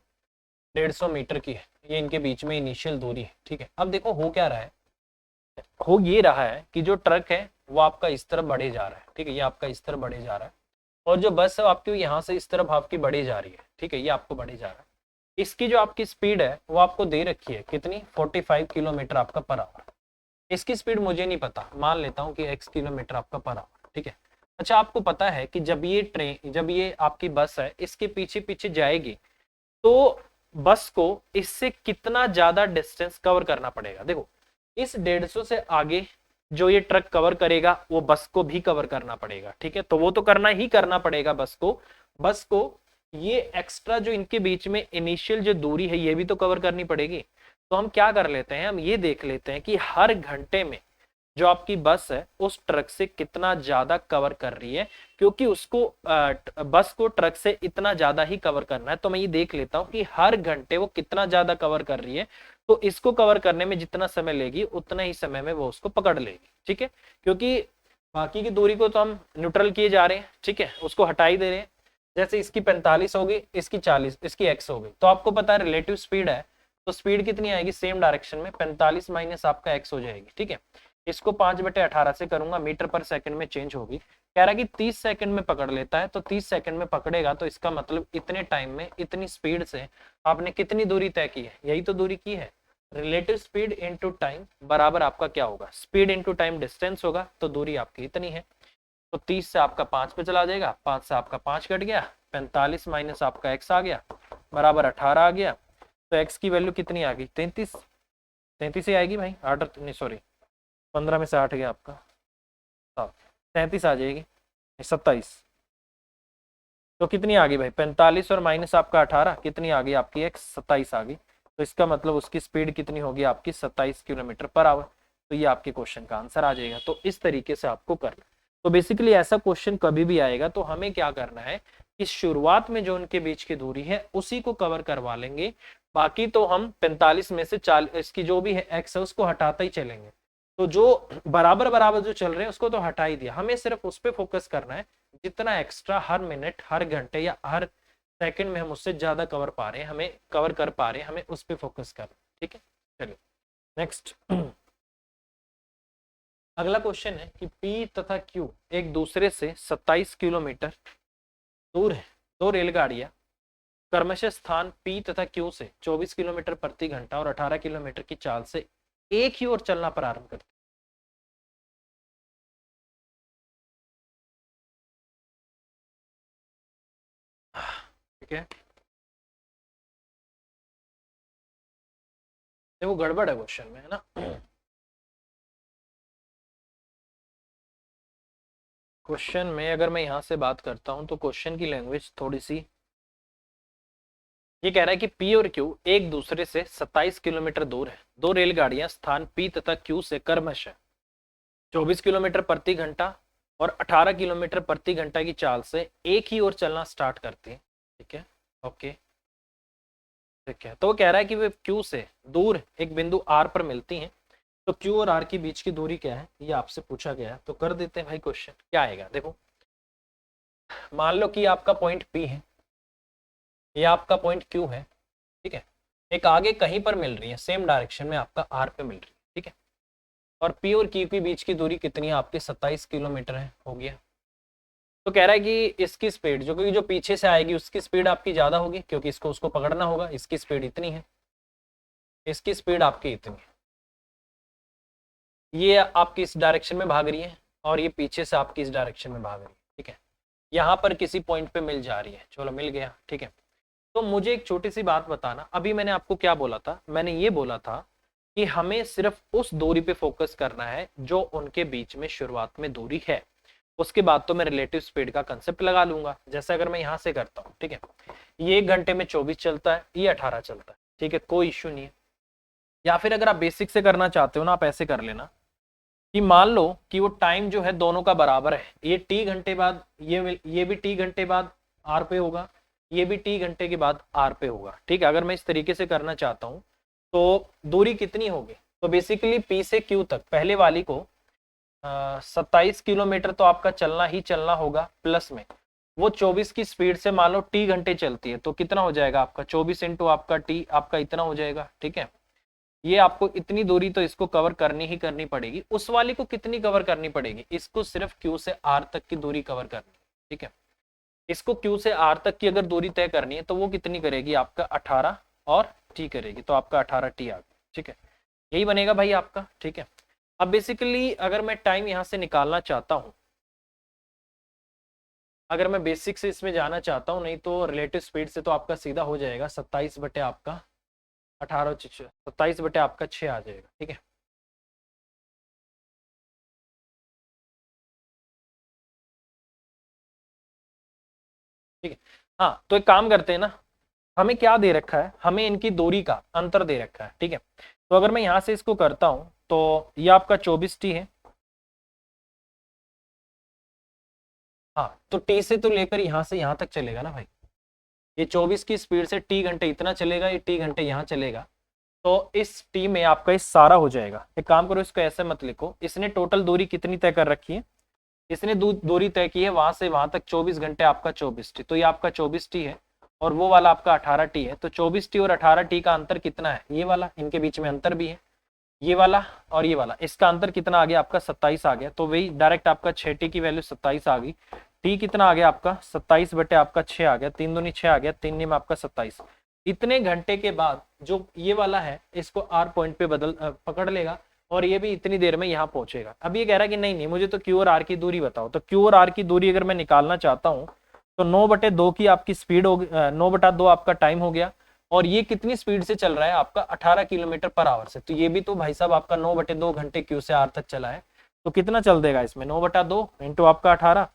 150 मीटर की है, ये इनके बीच में इनिशियल दूरी है, ठीक है। अब देखो हो क्या रहा है, हो ये रहा है कि जो ट्रक है वो आपका इस तरफ बढ़े जा रहा है, ठीक है, ये आपका इस तरफ बढ़े जा रहा है, और जो बस है आपकी यहाँ से इस तरफ आपकी बढ़े जा रही है, ठीक है, ये आपको बढ़े जा रहा है। इसकी जो आपकी स्पीड है वो आपको दे रखी है कितनी, 45 किलोमीटर आपका पर आवर। इसकी स्पीड मुझे नहीं पता, मान लेता हूँ कि x किलोमीटर आपका पर आवर, ठीक है। अच्छा आपको पता है कि जब ये आपकी बस है इसके पीछे पीछे जाएगी तो बस को इससे कितना ज्यादा डिस्टेंस कवर करना पड़ेगा। देखो इस 150 से आगे जो ये ट्रक कवर करेगा वो बस को भी कवर करना पड़ेगा, ठीक है, तो वो तो करना ही करना पड़ेगा बस को ये एक्स्ट्रा जो इनके बीच में इनिशियल जो दूरी है ये भी तो कवर करनी पड़ेगी। तो हम क्या कर लेते हैं, हम ये देख लेते हैं कि हर घंटे में जो आपकी बस है उस ट्रक से कितना ज्यादा कवर कर रही है, क्योंकि उसको बस को ट्रक से इतना ज्यादा ही कवर करना है। तो मैं ये देख लेता हूं कि हर घंटे वो कितना ज्यादा कवर कर रही है, तो इसको कवर करने में जितना समय लेगी उतना ही समय में वो उसको पकड़ लेगी, ठीक है। क्योंकि बाकी की दूरी को तो हम न्यूट्रल किए जा रहे हैं, ठीक है, उसको हटा ही दे रहे हैं। जैसे इसकी 45 होगी, इसकी 40, इसकी x हो गई, तो आपको पता है रिलेटिव स्पीड है तो स्पीड कितनी आएगी सेम डायरेक्शन में, 45 माइनस आपका x हो जाएगी। ठीक है, इसको 5/18 से करूंगा, मीटर पर सेकंड में चेंज होगी। कह रहा है कि 30 सेकंड में पकड़ लेता है, तो 30 सेकंड में पकड़ेगा तो इसका मतलब इतने टाइम में इतनी स्पीड से आपने कितनी दूरी तय की है, यही तो दूरी की है। रिलेटिव स्पीड इनटू टाइम बराबर आपका क्या होगा, स्पीड इनटू टाइम डिस्टेंस होगा, तो दूरी आपकी इतनी है। तो 30 से आपका 5 पे चला जाएगा, 5 से आपका 5 कट गया, 45 माइनस आपका x आ गया बराबर 18 आ गया। तो x की वैल्यू कितनी आ गई, 33। 33 ही आएगी भाई, 8 नहीं सॉरी 15 में से 8 गया आपका 33 आ जाएगी, 27। तो कितनी आ गई भाई 45 और माइनस आपका 18 कितनी आ गई आपकी x 27 आ गई। तो इसका मतलब उसकी स्पीड कितनी होगी आपकी 27 किलोमीटर पर आवर। तो ये आपके क्वेश्चन का आंसर आ जाएगा। तो इस तरीके से आपको करना। तो बेसिकली ऐसा क्वेश्चन कभी भी आएगा तो हमें क्या करना है कि शुरुआत में जो उनके बीच की दूरी है उसी को कवर करवा लेंगे, बाकी तो हम 45 में से 40 इसकी जो भी है x है उसको हटाता ही चलेंगे। तो जो बराबर बराबर जो चल रहे हैं उसको तो हटा ही दिया, हमें सिर्फ उस पर फोकस करना है जितना एक्स्ट्रा हर मिनट हर घंटे या हर सेकंड में हम उससे ज्यादा कवर पा रहे हैं, हमें कवर कर पा रहे हैं, हमें उस पर फोकस करना। ठीक है, चलिए नेक्स्ट। अगला क्वेश्चन है कि P तथा Q एक दूसरे से 27 किलोमीटर दूर है। दो रेलगाड़ियां क्रमशः स्थान P तथा Q से 24 किलोमीटर प्रति घंटा और 18 किलोमीटर की चाल से एक ही ओर चलना प्रारंभ करती। ठीक है, वो गड़बड़ है क्वेश्चन में, है ना। क्वेश्चन में अगर मैं यहां से बात करता हूं तो क्वेश्चन की लैंग्वेज थोड़ी सी, ये कह रहा है कि P और Q एक दूसरे से 27 किलोमीटर दूर है। दो रेलगाड़ियां स्थान P तथा Q से क्रमशः 24 किलोमीटर प्रति घंटा और 18 किलोमीटर प्रति घंटा की चाल से एक ही ओर चलना स्टार्ट करती है। ठीक है, ओके, ठीक है। तो वो कह रहा है कि वे Q से दूर एक बिंदु R पर मिलती हैं। तो Q और R के बीच की दूरी क्या है ये आपसे पूछा गया है। तो कर देते हैं भाई, क्वेश्चन क्या आएगा देखो। मान लो कि आपका पॉइंट P है, ये आपका पॉइंट Q है। ठीक है, एक आगे कहीं पर मिल रही है, सेम डायरेक्शन में आपका R पे मिल रही है। ठीक है, और P और Q के बीच की दूरी कितनी है आपके 27 किलोमीटर है, हो गया। तो कह रहा है कि इसकी स्पीड जो पीछे से आएगी उसकी स्पीड आपकी ज्यादा होगी क्योंकि इसको उसको पकड़ना होगा। इसकी स्पीड इतनी है, इसकी स्पीड आपकी इतनी है, ये आपकी इस डायरेक्शन में भाग रही है और ये पीछे से आपकी इस डायरेक्शन में भाग रही है। ठीक है, यहाँ पर किसी पॉइंट पे मिल जा रही है, चलो मिल गया। ठीक है, तो मुझे एक छोटी सी बात बताना, अभी मैंने आपको क्या बोला था, मैंने ये बोला था कि हमें सिर्फ उस दूरी पे फोकस करना है जो उनके बीच में शुरुआत में दूरी है, उसके बाद तो मैं रिलेटिव स्पीड का कंसेप्ट लगा लूंगा। जैसे अगर मैं यहाँ से करता हूँ, ठीक है, ये 1 घंटे में 24 चलता है, ये 18 चलता है। ठीक है, कोई इश्यू नहीं है। या फिर अगर आप बेसिक से करना चाहते हो ना, आप ऐसे कर लेना कि मान लो कि वो टाइम जो है दोनों का बराबर है, ये T घंटे बाद ये भी T घंटे बाद R पे होगा, ये भी T घंटे के बाद R पे होगा। ठीक है, अगर मैं इस तरीके से करना चाहता हूँ तो दूरी कितनी होगी, तो बेसिकली P से Q तक पहले वाली को 27 किलोमीटर तो आपका चलना ही चलना होगा, प्लस में वो 24 की स्पीड से मान लो T घंटे चलती है, तो कितना हो जाएगा आपका 24 इंटू आपका T आपका इतना हो जाएगा। ठीक है, ये आपको इतनी दूरी तो इसको कवर करनी ही करनी पड़ेगी। उस वाली को कितनी कवर करनी पड़ेगी, इसको सिर्फ Q से R तक की दूरी कवर करनी। ठीक है, इसको Q से R तक की अगर दूरी तय करनी है तो वो कितनी करेगी आपका 18 और T करेगी, तो आपका 18 T आ गया। ठीक है, यही बनेगा भाई आपका। ठीक है, अब बेसिकली अगर मैं टाइम यहां से निकालना चाहता हूं, अगर मैं बेसिक से इसमें जाना चाहता हूं, नहीं तो रिलेटिव स्पीड से तो आपका सीधा हो जाएगा 27 बटे आपका 18 27 बटे आपका 6 आ जाएगा। ठीक है, ठीक है। हाँ, तो एक काम करते हैं ना, हमें क्या दे रखा है, हमें इनकी दूरी का अंतर दे रखा है। ठीक है, तो अगर मैं यहां से इसको करता हूं तो ये आपका 24T है। हाँ, तो T से तो लेकर यहां से यहां तक चलेगा ना भाई, ये 24 की स्पीड से T घंटे इतना चलेगा, ये T घंटे यहाँ चलेगा, तो इस T में आपका इस सारा हो जाएगा। एक काम करो, इसको ऐसे मत लिखो, इसने टोटल दूरी कितनी तय कर रखी है, इसने दूरी तय की है वहां से वहां तक 24 घंटे आपका 24T, तो ये आपका 24T है और वो वाला आपका 18t है, तो 24t और 18t का अंतर कितना है, ये वाला, इनके बीच में अंतर भी है, ये वाला और ये वाला, इसका अंतर कितना आ गया आपका 27 आ गया, तो वही डायरेक्ट आपका 6t की वैल्यू 27 आ गई। t कितना आ गया आपका 27 बटे आपका 6 आ गया, 3 दूनी 6 आ गया, 3 में आपका 27। इतने घंटे के बाद जो ये वाला है इसको r पॉइंट पे पकड़ लेगा और ये भी इतनी देर में यहाँ पहुंचेगा। अब ये कह रहा है कि नहीं नहीं मुझे तो q और r की दूरी बताओ, तो q और r की दूरी अगर मैं निकालना चाहता हूँ तो 9/2 की आपकी स्पीड हो, 9/2 आपका टाइम हो गया, और ये कितनी स्पीड से चल रहा है आपका 18 किलोमीटर पर आवर से, तो ये भी तो भाई साहब आपका 9/2 घंटे क्यू से आर तक चला है, तो कितना चल देगा इसमें 9/2 इंटू आपका 18,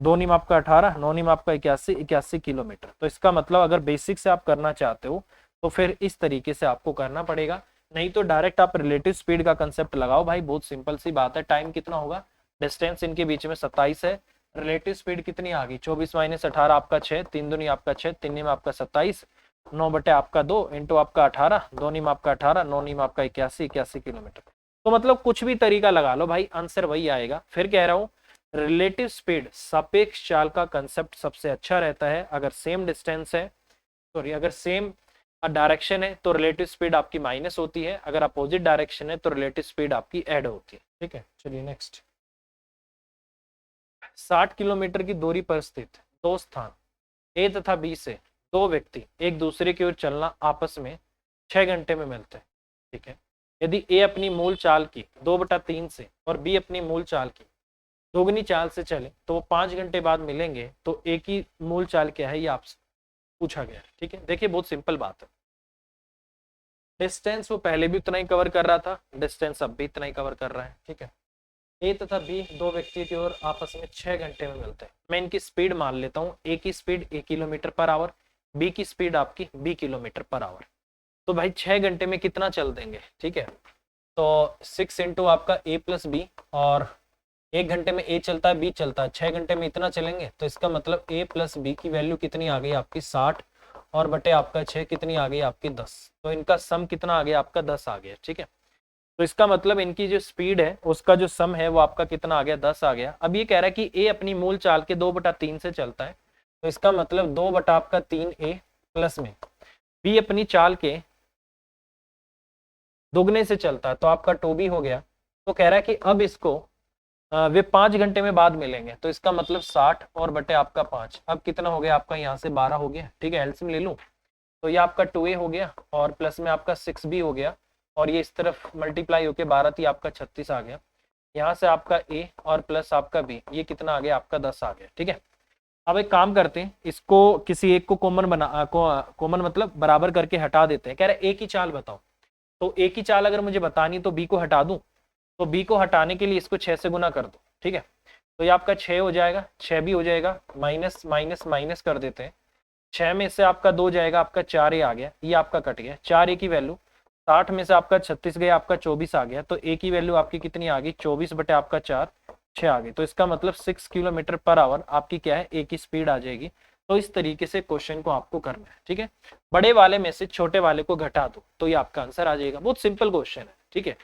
2 नीम आपका 18, 9 नीम आपका 81 किलोमीटर। तो इसका मतलब अगर बेसिक से आप करना चाहते हो तो फिर इस तरीके से आपको करना पड़ेगा, नहीं तो डायरेक्ट आप रिलेटिव स्पीड का कंसेप्ट लगाओ भाई, बहुत सिंपल सी बात है। टाइम कितना होगा, डिस्टेंस इनके बीच में 27 है, रिलेटिव स्पीड कितनी आ गई 24 माइनस 18 आपका 6, 3 दूनी आपका 6, 3 नीम आपका 27, 9/2 आपका 2 इंटू आपका 18, 2 नीम आपका 18, 9 नीम आपका 81 किलोमीटर। तो मतलब कुछ भी तरीका लगा लो भाई, आंसर वही आएगा। फिर कह रहा हूँ रिलेटिव स्पीड सापेक्ष चाल का कंसेप्ट सबसे अच्छा रहता है। अगर सेम डिस्टेंस है, सॉरी अगर सेम डायरेक्शन है तो रिलेटिव स्पीड आपकी माइनस होती है, अगर अपोजिट डायरेक्शन है तो रिलेटिव स्पीड आपकी ऐड होती है। ठीक है, चलिए नेक्स्ट। 60 किलोमीटर की दूरी पर स्थित दो स्थान ए तथा बी से दो व्यक्ति एक दूसरे की ओर चलना आपस में 6 घंटे में मिलते हैं। ठीक है, यदि ए अपनी मूल चाल की 2/3 से और बी अपनी मूल चाल की दोगुनी चाल से चले तो वो 5 घंटे बाद मिलेंगे, तो ए की मूल चाल क्या है ये आपसे पूछा गया है। ठीक है, देखिए बहुत सिंपल बात है, डिस्टेंस वो पहले भी उतना ही कवर कर रहा था, डिस्टेंस अब भी इतना ही कवर कर रहा है। ठीक है, ए तथा बी दो व्यक्ति की ओर आपस में 6 घंटे में मिलते हैं। मैं इनकी स्पीड मान लेता हूँ, ए की स्पीड ए किलोमीटर पर आवर, बी की स्पीड आपकी बी किलोमीटर पर आवर। तो भाई 6 घंटे में कितना चल देंगे, ठीक है, तो 6 इंटू आपका ए प्लस बी, और 1 घंटे में ए चलता है बी चलता है, 6 घंटे में इतना चलेंगे, तो इसका मतलब ए प्लस बी की वैल्यू कितनी आ गई आपकी 60, और बटे आपका 6 कितनी आ गई आपकी 10, तो इनका सम कितना आ गया आपका 10 आ गया। ठीक है, तो इसका मतलब इनकी जो स्पीड है उसका जो सम है वो आपका कितना आ गया 10 आ गया। अब ये कह रहा है कि ए अपनी मूल चाल के 2/3 से चलता है, तो इसका मतलब 2/3 ए प्लस में बी अपनी चाल के दुगने से चलता है, तो आपका 2b हो गया। तो कह रहा है कि अब इसको वे 5 घंटे में बाद मिलेंगे, तो इसका मतलब 60 और बटे आपका 5, अब कितना हो गया आपका यहाँ से 12 हो गया। ठीक है, एलसीएम ले लूं तो ये आपका 2a हो गया और प्लस में आपका 6b हो गया, और ये इस तरफ मल्टीप्लाई होके 12 थी आपका 36 आ गया, यहाँ से आपका a और प्लस आपका b, ये कितना आ गया आपका 10 आ गया। ठीक है, अब एक काम करते हैं, इसको किसी एक को कॉमन मतलब बराबर करके हटा देते हैं। कह रहे a की चाल बताओ, तो a की चाल अगर मुझे बतानी तो b को हटा दूं, तो b को हटाने के लिए इसको 6 से गुना कर दो। ठीक है, तो ये आपका 6 हो जाएगा, 6 भी हो जाएगा, माइनस माइनस माइनस कर देते हैं, 6 में से आपका 2 जाएगा, आपका 4 a आ गया, ये आपका कट गया, 4 a की वैल्यू 60 में से आपका 36 गया, आपका 24 आ गया, तो a की वैल्यू आपकी कितनी आ गई 24 बटे आपका 4, 6 आ गई, तो इसका मतलब 6 किलोमीटर पर आवर आपकी क्या है a की स्पीड आ जाएगी। तो इस तरीके से क्वेश्चन को आपको करना है। ठीक है, बड़े वाले में से छोटे वाले को घटा दो तो ये आपका आंसर आ जाएगा। बहुत सिंपल क्वेश्चन है। ठीक है,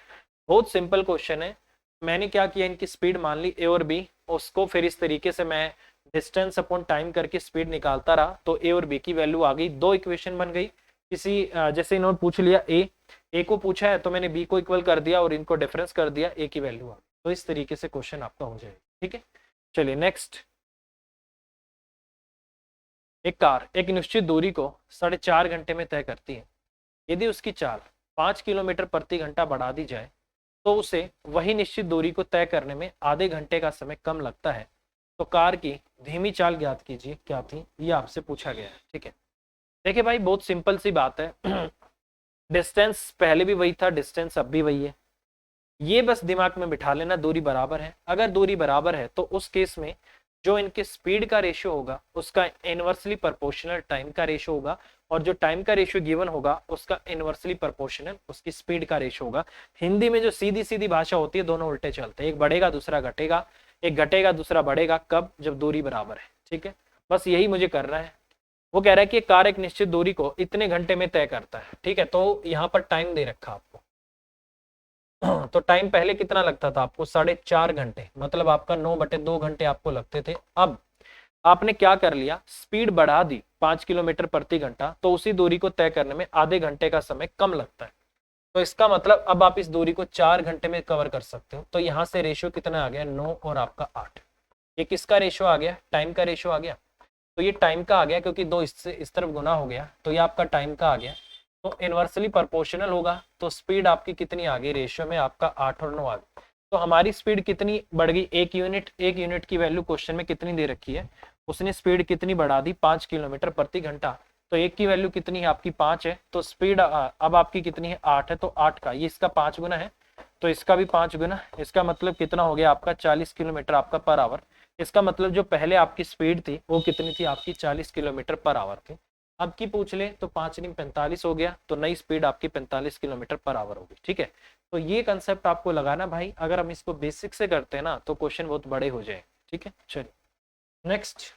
बहुत सिंपल क्वेश्चन है। मैंने क्या किया, इनकी स्पीड मान ली ए और बी, उसको फिर इस तरीके से मैं डिस्टेंस अपॉन टाइम करके स्पीड निकालता रहा, तो ए और बी की वैल्यू आ गई, दो इक्वेशन बन गई। किसी जैसे इन्होंने पूछ लिया ए को पूछा है तो मैंने बी को इक्वल कर दिया और इनको डिफरेंस कर दिया, ए की वैल्यू आ गई। तो इस तरीके से क्वेश्चन आपका हो जाएगा। ठीक है, चलिए नेक्स्ट। एक कार एक निश्चित दूरी को 4.5 घंटे में तय करती है। यदि उसकी चाल 5 किलोमीटर प्रति घंटा बढ़ा दी जाए तो उसे वही निश्चित दूरी को तय करने में आधे घंटे का समय कम लगता है, तो कार की धीमी चाल ज्ञात कीजिए, क्या थी, ये आपसे पूछा गया है। ठीक है, देखिए भाई बहुत सिंपल सी बात है डिस्टेंस पहले भी वही था, डिस्टेंस अब भी वही है, ये बस दिमाग में बिठा लेना, दूरी बराबर है। अगर दूरी बराबर है तो उस केस में जो इनके स्पीड का रेशियो होगा उसका इनवर्सली प्रोपोर्शनल टाइम का रेशियो होगा, और जो टाइम का रेशियो गिवन होगा उसका इनवर्सली प्रोपोर्शनल उसकी स्पीड का रेशियो होगा। हिंदी में जो सीधी सीधी भाषा होती है दोनों उल्टे चलते हैं, एक बढ़ेगा दूसरा घटेगा, एक घटेगा दूसरा बढ़ेगा, कब, जब दूरी बराबर है। ठीक है, बस यही मुझे करना है। वो कह रहा है कि कार एक निश्चित दूरी को इतने घंटे में तय करता है। ठीक है, तो यहाँ पर टाइम दे रखा आपको तो टाइम पहले कितना लगता था आपको 4.5 घंटे, मतलब आपका 9/2 घंटे आपको लगते थे। अब आपने क्या कर लिया, स्पीड बढ़ा दी 5 किलोमीटर प्रति घंटा, तो उसी दूरी को तय करने में आधे घंटे का समय कम लगता है। तो इसका मतलब अब आप इस दूरी को 4 घंटे में कवर कर सकते हो। तो यहाँ से रेशियो कितना आ गया, 9 और आपका 8। ये किसका रेशियो आ गया, टाइम का रेशियो आ गया। तो ये टाइम का आ गया क्योंकि 2 इससे इस तरफ गुना हो गया, तो ये आपका टाइम का आ गया। तो इनवर्सली प्रोपोर्शनल होगा, तो स्पीड आपकी कितनी आ गई, रेशियो में आपका 8 और 9 आ गई। तो हमारी स्पीड कितनी बढ़ गई, 1 यूनिट की वैल्यू क्वेश्चन में कितनी दे रखी है, उसने स्पीड कितनी बढ़ा दी, 5 किलोमीटर प्रति घंटा। तो एक की वैल्यू कितनी है आपकी, 5 है, तो स्पीड अब आपकी कितनी है, 8 है। तो 8 का ये इसका 5 गुना है, तो इसका भी 5 गुना। इसका मतलब कितना हो गया आपका, 40 किलोमीटर आपका पर आवर। इसका मतलब जो पहले आपकी स्पीड थी वो कितनी थी आपकी, 40 किलोमीटर पर आवर थी। अब की पूछ ले तो 5 × 45 हो गया, तो नई स्पीड आपकी 45 किलोमीटर पर आवर होगी। ठीक है, तो ये कंसेप्ट आपको लगाना भाई, अगर हम इसको बेसिक से करते हैं ना तो क्वेश्चन बहुत बड़े हो जाए। ठीक है, चलिए नेक्स्ट।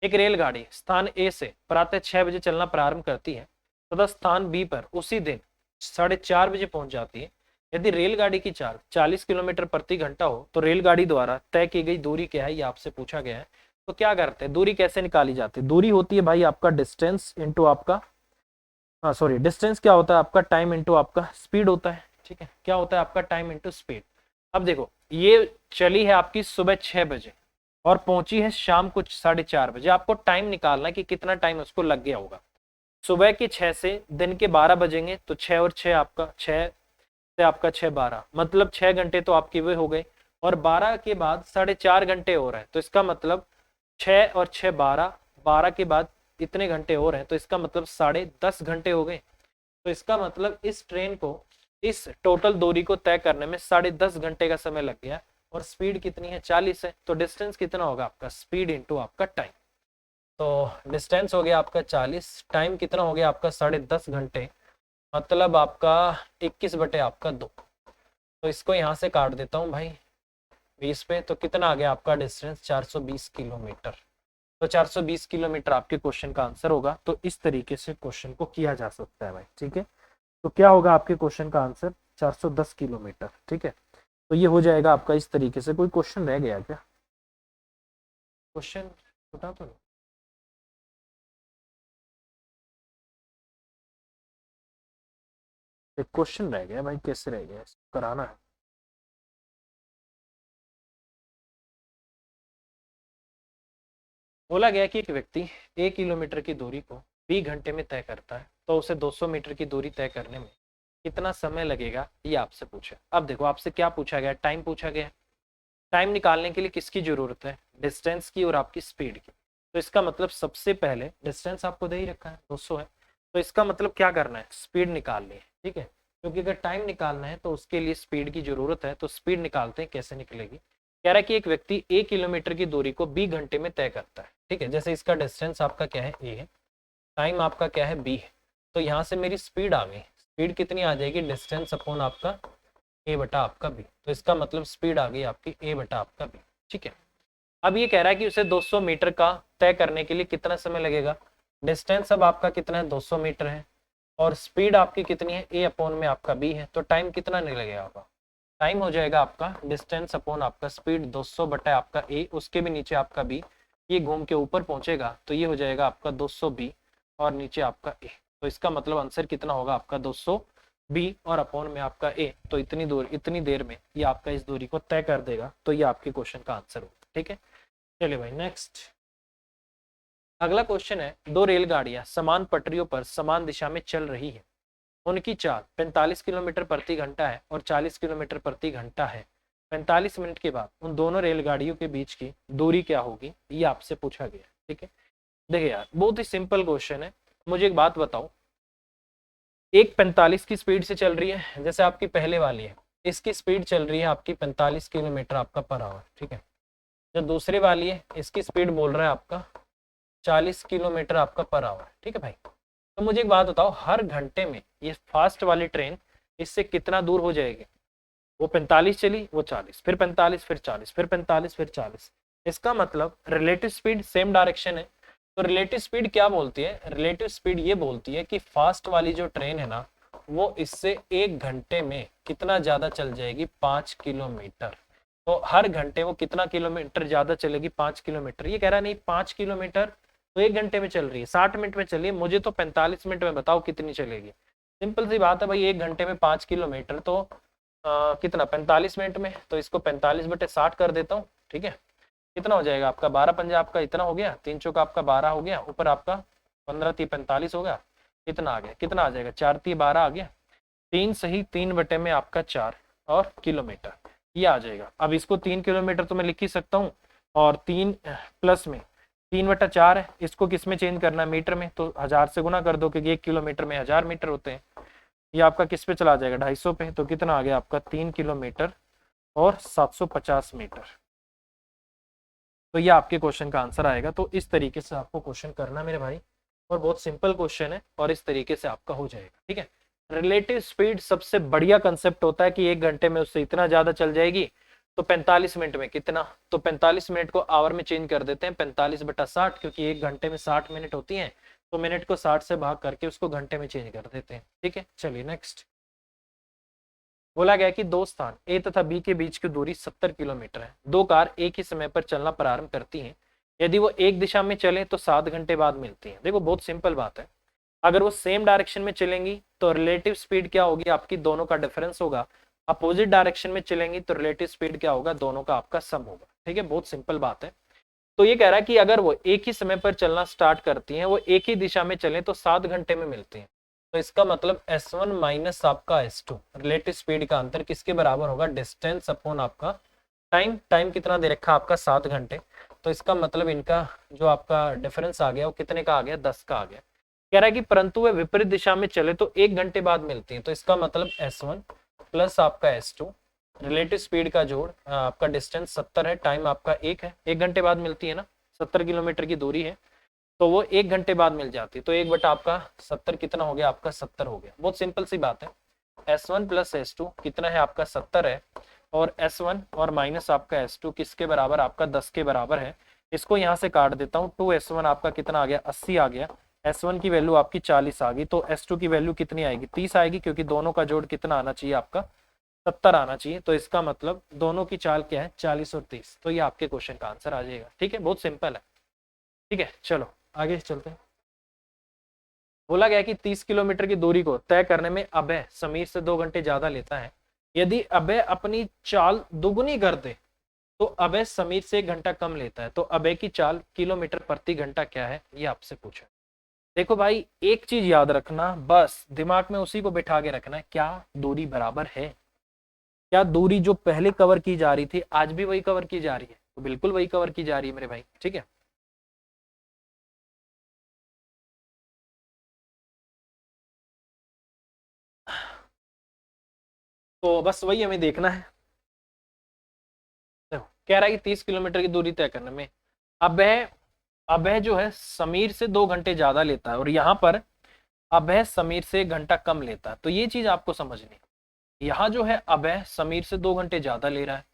एक रेलगाड़ी स्थान ए से प्रातः 6 बजे चलना प्रारंभ करती है तथा स्थान बी पर उसी दिन 4:30 बजे पहुंच जाती है। यदि रेलगाड़ी की चाल 40 किलोमीटर प्रति घंटा हो तो रेलगाड़ी द्वारा तय की गई दूरी क्या है, ये आपसे पूछा गया है। तो क्या करते हैं, दूरी कैसे निकाली जाती है, दूरी होती है भाई आपका डिस्टेंस इंटू आपका डिस्टेंस क्या होता है आपका, टाइम इंटू आपका स्पीड होता है। ठीक है, क्या होता है आपका, टाइम इंटू स्पीड। अब देखो ये चली है आपकी सुबह 6 बजे और पहुंची है शाम को 4:30 बजे। आपको टाइम निकालना है कि कितना टाइम उसको लग गया होगा। सुबह के 6 से दिन के 12 बजेंगे, तो 6 और 6 आपका 6 से आपका 6 12, मतलब 6 घंटे तो आपके वे हो गए। और 12 के बाद 4.5 घंटे और है, तो इसका मतलब 6 और 6 12, 12 के बाद इतने घंटे और हैं, तो इसका मतलब 10.5 घंटे हो गए। तो इसका मतलब इस ट्रेन को इस टोटल दूरी को तय करने में 10.5 घंटे का समय लग गया। और स्पीड कितनी है, 40 है। तो डिस्टेंस कितना होगा आपका, स्पीड इंटू आपका टाइम। तो डिस्टेंस हो गया आपका 40, टाइम कितना हो गया आपका 10.5 घंटे, मतलब आपका 21 बटे आपका 2। तो इसको यहाँ से काट देता हूँ भाई 20 पे, तो कितना आ गया आपका डिस्टेंस, 420 किलोमीटर। तो 420 किलोमीटर आपके क्वेश्चन का आंसर होगा। तो इस तरीके से क्वेश्चन को किया जा सकता है भाई। ठीक है, तो क्या होगा आपके क्वेश्चन का आंसर, 410 किलोमीटर। ठीक है, तो ये हो जाएगा आपका इस तरीके से। कोई क्वेश्चन रह गया क्या, क्वेश्चन छोटा तो नहीं, एक क्वेश्चन रह गया भाई, कैसे रह गया, कराना है। बोला गया कि एक व्यक्ति 1 किलोमीटर की दूरी को 20 घंटे में तय करता है, तो उसे 200 मीटर की दूरी तय करने में कितना समय लगेगा, ये आपसे पूछा। अब देखो आपसे क्या पूछा गया, टाइम पूछा गया। टाइम निकालने के लिए किसकी जरूरत है, डिस्टेंस की और आपकी स्पीड की। तो इसका मतलब सबसे पहले डिस्टेंस आपको दे ही रखा है 200 है, तो इसका मतलब क्या करना है, स्पीड निकालनी है। ठीक है, क्योंकि अगर टाइम निकालना है तो उसके लिए स्पीड की जरूरत है। तो स्पीड निकालते हैं, कैसे निकलेगी। कह रहा है कि एक व्यक्ति 1 किलोमीटर की दूरी को 20 घंटे में तय करता है। ठीक है, जैसे इसका डिस्टेंस आपका क्या है, ए है, टाइम आपका क्या है, बी है। तो यहाँ से मेरी स्पीड आ गई, स्पीड कितनी आ जाएगी, डिस्टेंस अपॉन आपका ए बटा आपका बी। तो इसका मतलब स्पीड आ गई आपकी ए बटा आपका बी। ठीक है, अब ये कह रहा है कि उसे 200 मीटर का तय करने के लिए कितना समय लगेगा। डिस्टेंस अब आपका कितना है, 200 मीटर है, और स्पीड आपकी कितनी है, ए अपॉन में आपका बी है। तो टाइम कितना नहीं लगेगा आपका, टाइम हो जाएगा आपका डिस्टेंस अपॉन आपका स्पीड 200 बटा आपका ए, उसके भी नीचे आपका बी। ये घूम के ऊपर पहुंचेगा तो ये हो जाएगा आपका 200 बी और नीचे आपका ए। तो इसका मतलब आंसर कितना होगा आपका 200 बी और अपॉन में आपका ए। तो इतनी देर में ये आपका इस दूरी को तय कर देगा। तो ये आपके क्वेश्चन का आंसर होगा। ठीक है, चलिए भाई नेक्स्ट। अगला क्वेश्चन है, दो रेलगाड़ियां समान पटरियों पर समान दिशा में चल रही है, उनकी चाल 45 किलोमीटर प्रति घंटा है और 40 किलोमीटर प्रति घंटा है। 45 मिनट के बाद उन दोनों रेलगाड़ियों के बीच की दूरी क्या होगी, ये आपसे पूछा गया। ठीक है, देखिए यार बहुत ही सिंपल क्वेश्चन है। मुझे एक बात बताओ, एक 45 की स्पीड से चल रही है, जैसे आपकी पहले वाली है, इसकी स्पीड चल रही है आपकी 45 किलोमीटर आपका पर आवर। ठीक है, जो दूसरी वाली है इसकी स्पीड बोल रहा है आपका 40 किलोमीटर आपका पर आवर। ठीक है भाई, तो मुझे एक बात बताओ, हर घंटे में ये फास्ट वाली ट्रेन इससे कितना दूर हो जाएगी। वो 45 चली, वो 40, फिर 45, फिर 40, फिर 45, फिर 40। इसका मतलब रिलेटिव स्पीड सेम डायरेक्शन है। तो रिलेटिव स्पीड क्या बोलती है, रिलेटिव स्पीड ये बोलती है कि फास्ट वाली जो ट्रेन है ना, वो इससे 1 घंटे में कितना ज्यादा चल जाएगी, 5 किलोमीटर। तो हर घंटे वो कितना किलोमीटर ज्यादा चलेगी, 5 किलोमीटर। ये कह रहा नहीं 5 किलोमीटर तो 1 घंटे में चल रही है, 60 मिनट में चल रही है, मुझे तो 45 मिनट में बताओ कितनी चलेगी। सिंपल सी बात है भाई, 1 घंटे में 5 किलोमीटर तो कितना 45 मिनट में, तो इसको 45/60 कर देता हूँ। ठीक है, कितना हो जाएगा आपका 12 पंजा आपका इतना हो गया, 3 चौका आपका 12 हो गया, ऊपर आपका 15 3 45 होगा, कितना आ गया, कितना आ जाएगा 4 3 12 आ गया, 3 सही 3 बटे में आपका 4 और किलोमीटर ये आ जाएगा। अब इसको 3 किलोमीटर तो मैं लिख ही सकता हूँ, और 3 प्लस में 3/4 है, इसको किस में चेंज करना है, मीटर में, तो 1000 से गुना कर दो क्योंकि 1 किलोमीटर में 1000 मीटर होते हैं। ये आपका किस पे चला जाएगा 250 पे, तो कितना आ गया आपका 3 किलोमीटर और 750 मीटर। तो ये आपके क्वेश्चन का आंसर आएगा। तो इस तरीके से आपको क्वेश्चन करना मेरे भाई, और बहुत सिंपल क्वेश्चन है और इस तरीके से आपका हो जाएगा। ठीक है, रिलेटिव स्पीड सबसे बढ़िया कंसेप्ट होता है कि 1 घंटे में उससे इतना ज्यादा चल जाएगी, तो 45 मिनट में कितना, तो 45 मिनट को आवर में चेंज कर देते हैं, 45/60, क्योंकि 1 घंटे में 60 मिनट होती है, तो मिनट को 60 से भाग करके उसको घंटे में चेंज कर देते हैं। ठीक है, चलिए नेक्स्ट। बोला गया कि दो स्थान ए तथा बी के बीच की दूरी 70 किलोमीटर है। दो कार एक ही समय पर चलना प्रारंभ करती हैं। यदि वो एक दिशा में चले तो 7 घंटे बाद मिलती हैं। देखो बहुत सिंपल बात है, अगर वो सेम डायरेक्शन में चलेंगी तो रिलेटिव स्पीड क्या होगी आपकी, दोनों का डिफरेंस होगा। अपोजिट डायरेक्शन में चलेंगी तो रिलेटिव स्पीड क्या होगा, दोनों का आपका सम होगा। ठीक है, बहुत सिंपल बात है। तो ये कह रहा है कि अगर वो एक ही समय पर चलना स्टार्ट करती हैं, वो एक ही दिशा में चले तो 7 घंटे में मिलती हैं। तो इसका मतलब S1 माइनस आपका S2 रिलेटिव स्पीड का अंतर किसके बराबर होगा, डिस्टेंस अपॉन आपका टाइम। टाइम कितना दे रखा आपका 7 घंटे, तो इसका मतलब इनका जो आपका डिफरेंस आ गया वो कितने का आ गया, 10 का आ गया। कह रहा है कि परंतु वे विपरीत दिशा में चले तो 1 घंटे बाद मिलती है। तो इसका मतलब S1 प्लस आपका S2 रिलेटिव स्पीड का जोड़, आपका डिस्टेंस 70 है, टाइम आपका 1 है, 1 घंटे बाद मिलती है ना, 70 किलोमीटर की दूरी है, तो वो 1 घंटे बाद मिल जाती है। तो 1 बटा आपका 70 कितना हो गया आपका 70 हो गया। बहुत सिंपल सी बात है, S1 प्लस S2 कितना है आपका 70 है, और S1 और माइनस आपका S2 किसके बराबर, आपका 10 के बराबर है। इसको यहाँ से काट देता हूँ, 2S1 आपका कितना आ गया 80 आ गया, S1 की वैल्यू आपकी 40 आ गई, तो S2 की वैल्यू कितनी आएगी 30 आएगी, क्योंकि दोनों का जोड़ कितना आना चाहिए आपका 70 आना चाहिए। तो इसका मतलब दोनों की चाल क्या है 40 और 30, तो ये आपके क्वेश्चन का आंसर आ जाएगा। ठीक है, बहुत सिंपल है। ठीक है, चलो आगे चलते हैं। बोला गया कि 30 किलोमीटर की दूरी को तय करने में अभय समीर से 2 घंटे ज्यादा लेता है। यदि अभय अपनी चाल दुगुनी कर दे तो अभय समीर से 1 घंटा कम लेता है। तो अभय की चाल किलोमीटर प्रति घंटा क्या है, ये आपसे पूछा। देखो भाई एक चीज याद रखना, बस दिमाग में उसी को बिठा के रखना है, क्या दूरी बराबर है, क्या दूरी जो पहले कवर की जा रही थी आज भी वही कवर की जा रही है, तो बिल्कुल वही कवर की जा रही है मेरे भाई। ठीक है, तो बस वही हमें देखना है। देखो कह रहा है कि 30 किलोमीटर की दूरी तय करने में अभय अभय जो है समीर से 2 घंटे ज्यादा लेता है, और यहाँ पर अभय समीर से 1 घंटा कम लेता है। तो ये चीज आपको समझनी है, यहाँ जो है अभय समीर से 2 घंटे ज्यादा ले रहा है,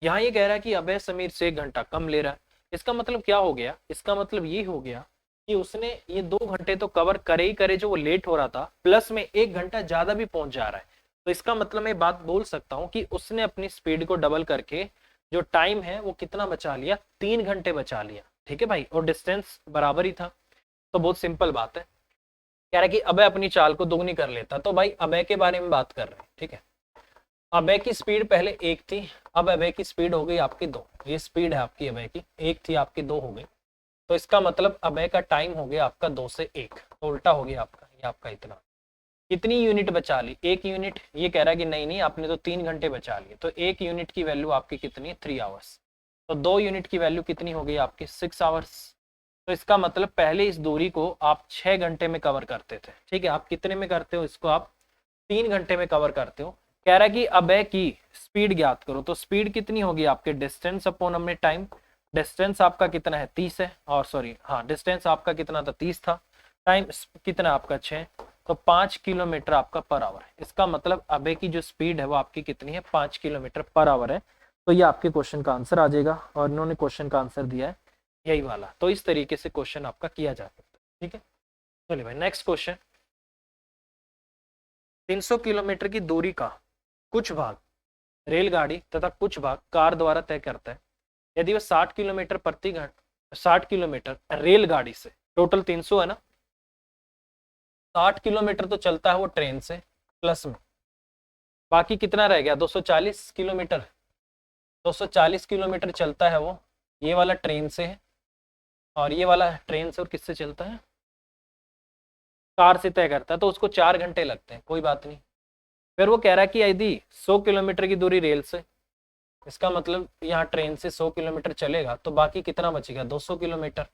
यहाँ ये कह रहा है कि अभय समीर से 1 घंटा कम ले रहा है। इसका मतलब क्या हो गया, इसका मतलब ये हो गया कि उसने ये 2 घंटे तो कवर करे ही करे, जो वो लेट हो रहा था, प्लस में 1 घंटा ज्यादा भी पहुंच जा रहा है। तो इसका मतलब मैं बात बोल सकता हूँ कि उसने अपनी स्पीड को डबल करके जो टाइम है वो कितना बचा लिया, 3 घंटे बचा लिया। ठीक है भाई, और डिस्टेंस बराबर ही था। तो बहुत सिंपल बात है, कह रहा है कि अभय अपनी चाल को दोगुनी कर लेता। तो भाई अभय के बारे में बात कर रहे हैं। ठीक है, अभय की स्पीड पहले 1 थी, अब अभय की स्पीड हो गई आपकी 2। ये स्पीड है आपकी अभय की, 1 थी आपकी 2 हो गई। तो इसका मतलब अभय का टाइम हो गया आपका 2 से 1, तो उल्टा हो गया आपका, ये आपका इतना। कितनी यूनिट बचा ली, 1 यूनिट। ये कह रहा है कि नहीं नहीं आपने तो 3 घंटे बचा लिए, तो 1 यूनिट की वैल्यू आपकी कितनी है 3 आवर्स। तो 2 यूनिट की वैल्यू कितनी हो गई आपकी 6 आवर्स। तो इसका मतलब पहले इस दूरी को आप 6 घंटे में कवर करते थे। ठीक है, आप कितने में करते हो इसको, आप 3 घंटे में कवर करते हो। कह रहा है कि अभय की स्पीड ज्ञात करो, तो स्पीड कितनी होगी आपके डिस्टेंस अपॉन हमने टाइम। डिस्टेंस आपका कितना है 30 है, और सॉरी हाँ डिस्टेंस आपका कितना था 30 था, टाइम कितना आपका 6, तो 5 किलोमीटर आपका पर आवर है। इसका मतलब अभय की जो स्पीड है वो आपकी कितनी है 5 किलोमीटर पर आवर है। तो ये आपके क्वेश्चन का आंसर आ जाएगा, और इन्होंने क्वेश्चन का आंसर दिया है यही वाला। तो इस तरीके से क्वेश्चन आपका किया जा सकता है। ठीक है, चलिए भाई नेक्स्ट क्वेश्चन। 300 किलोमीटर की दूरी का कुछ भाग रेलगाड़ी तथा कुछ भाग कार द्वारा तय करता है। यदि वह 60 किलोमीटर प्रति घंटा 60 किलोमीटर रेलगाड़ी से, टोटल 300 है ना, 60 किलोमीटर तो चलता है वो ट्रेन से प्लस में, बाकी कितना रह गया 240 किलोमीटर। 240 किलोमीटर चलता है वो, ये वाला ट्रेन से है, और ये वाला ट्रेन से और किससे चलता है, कार से तय करता है, तो उसको 4 घंटे लगते हैं, कोई बात नहीं। फिर वो कह रहा है कि यदि 100 किलोमीटर की दूरी रेल से, इसका मतलब यहाँ ट्रेन से 100 किलोमीटर चलेगा तो बाकी कितना बचेगा 200 किलोमीटर।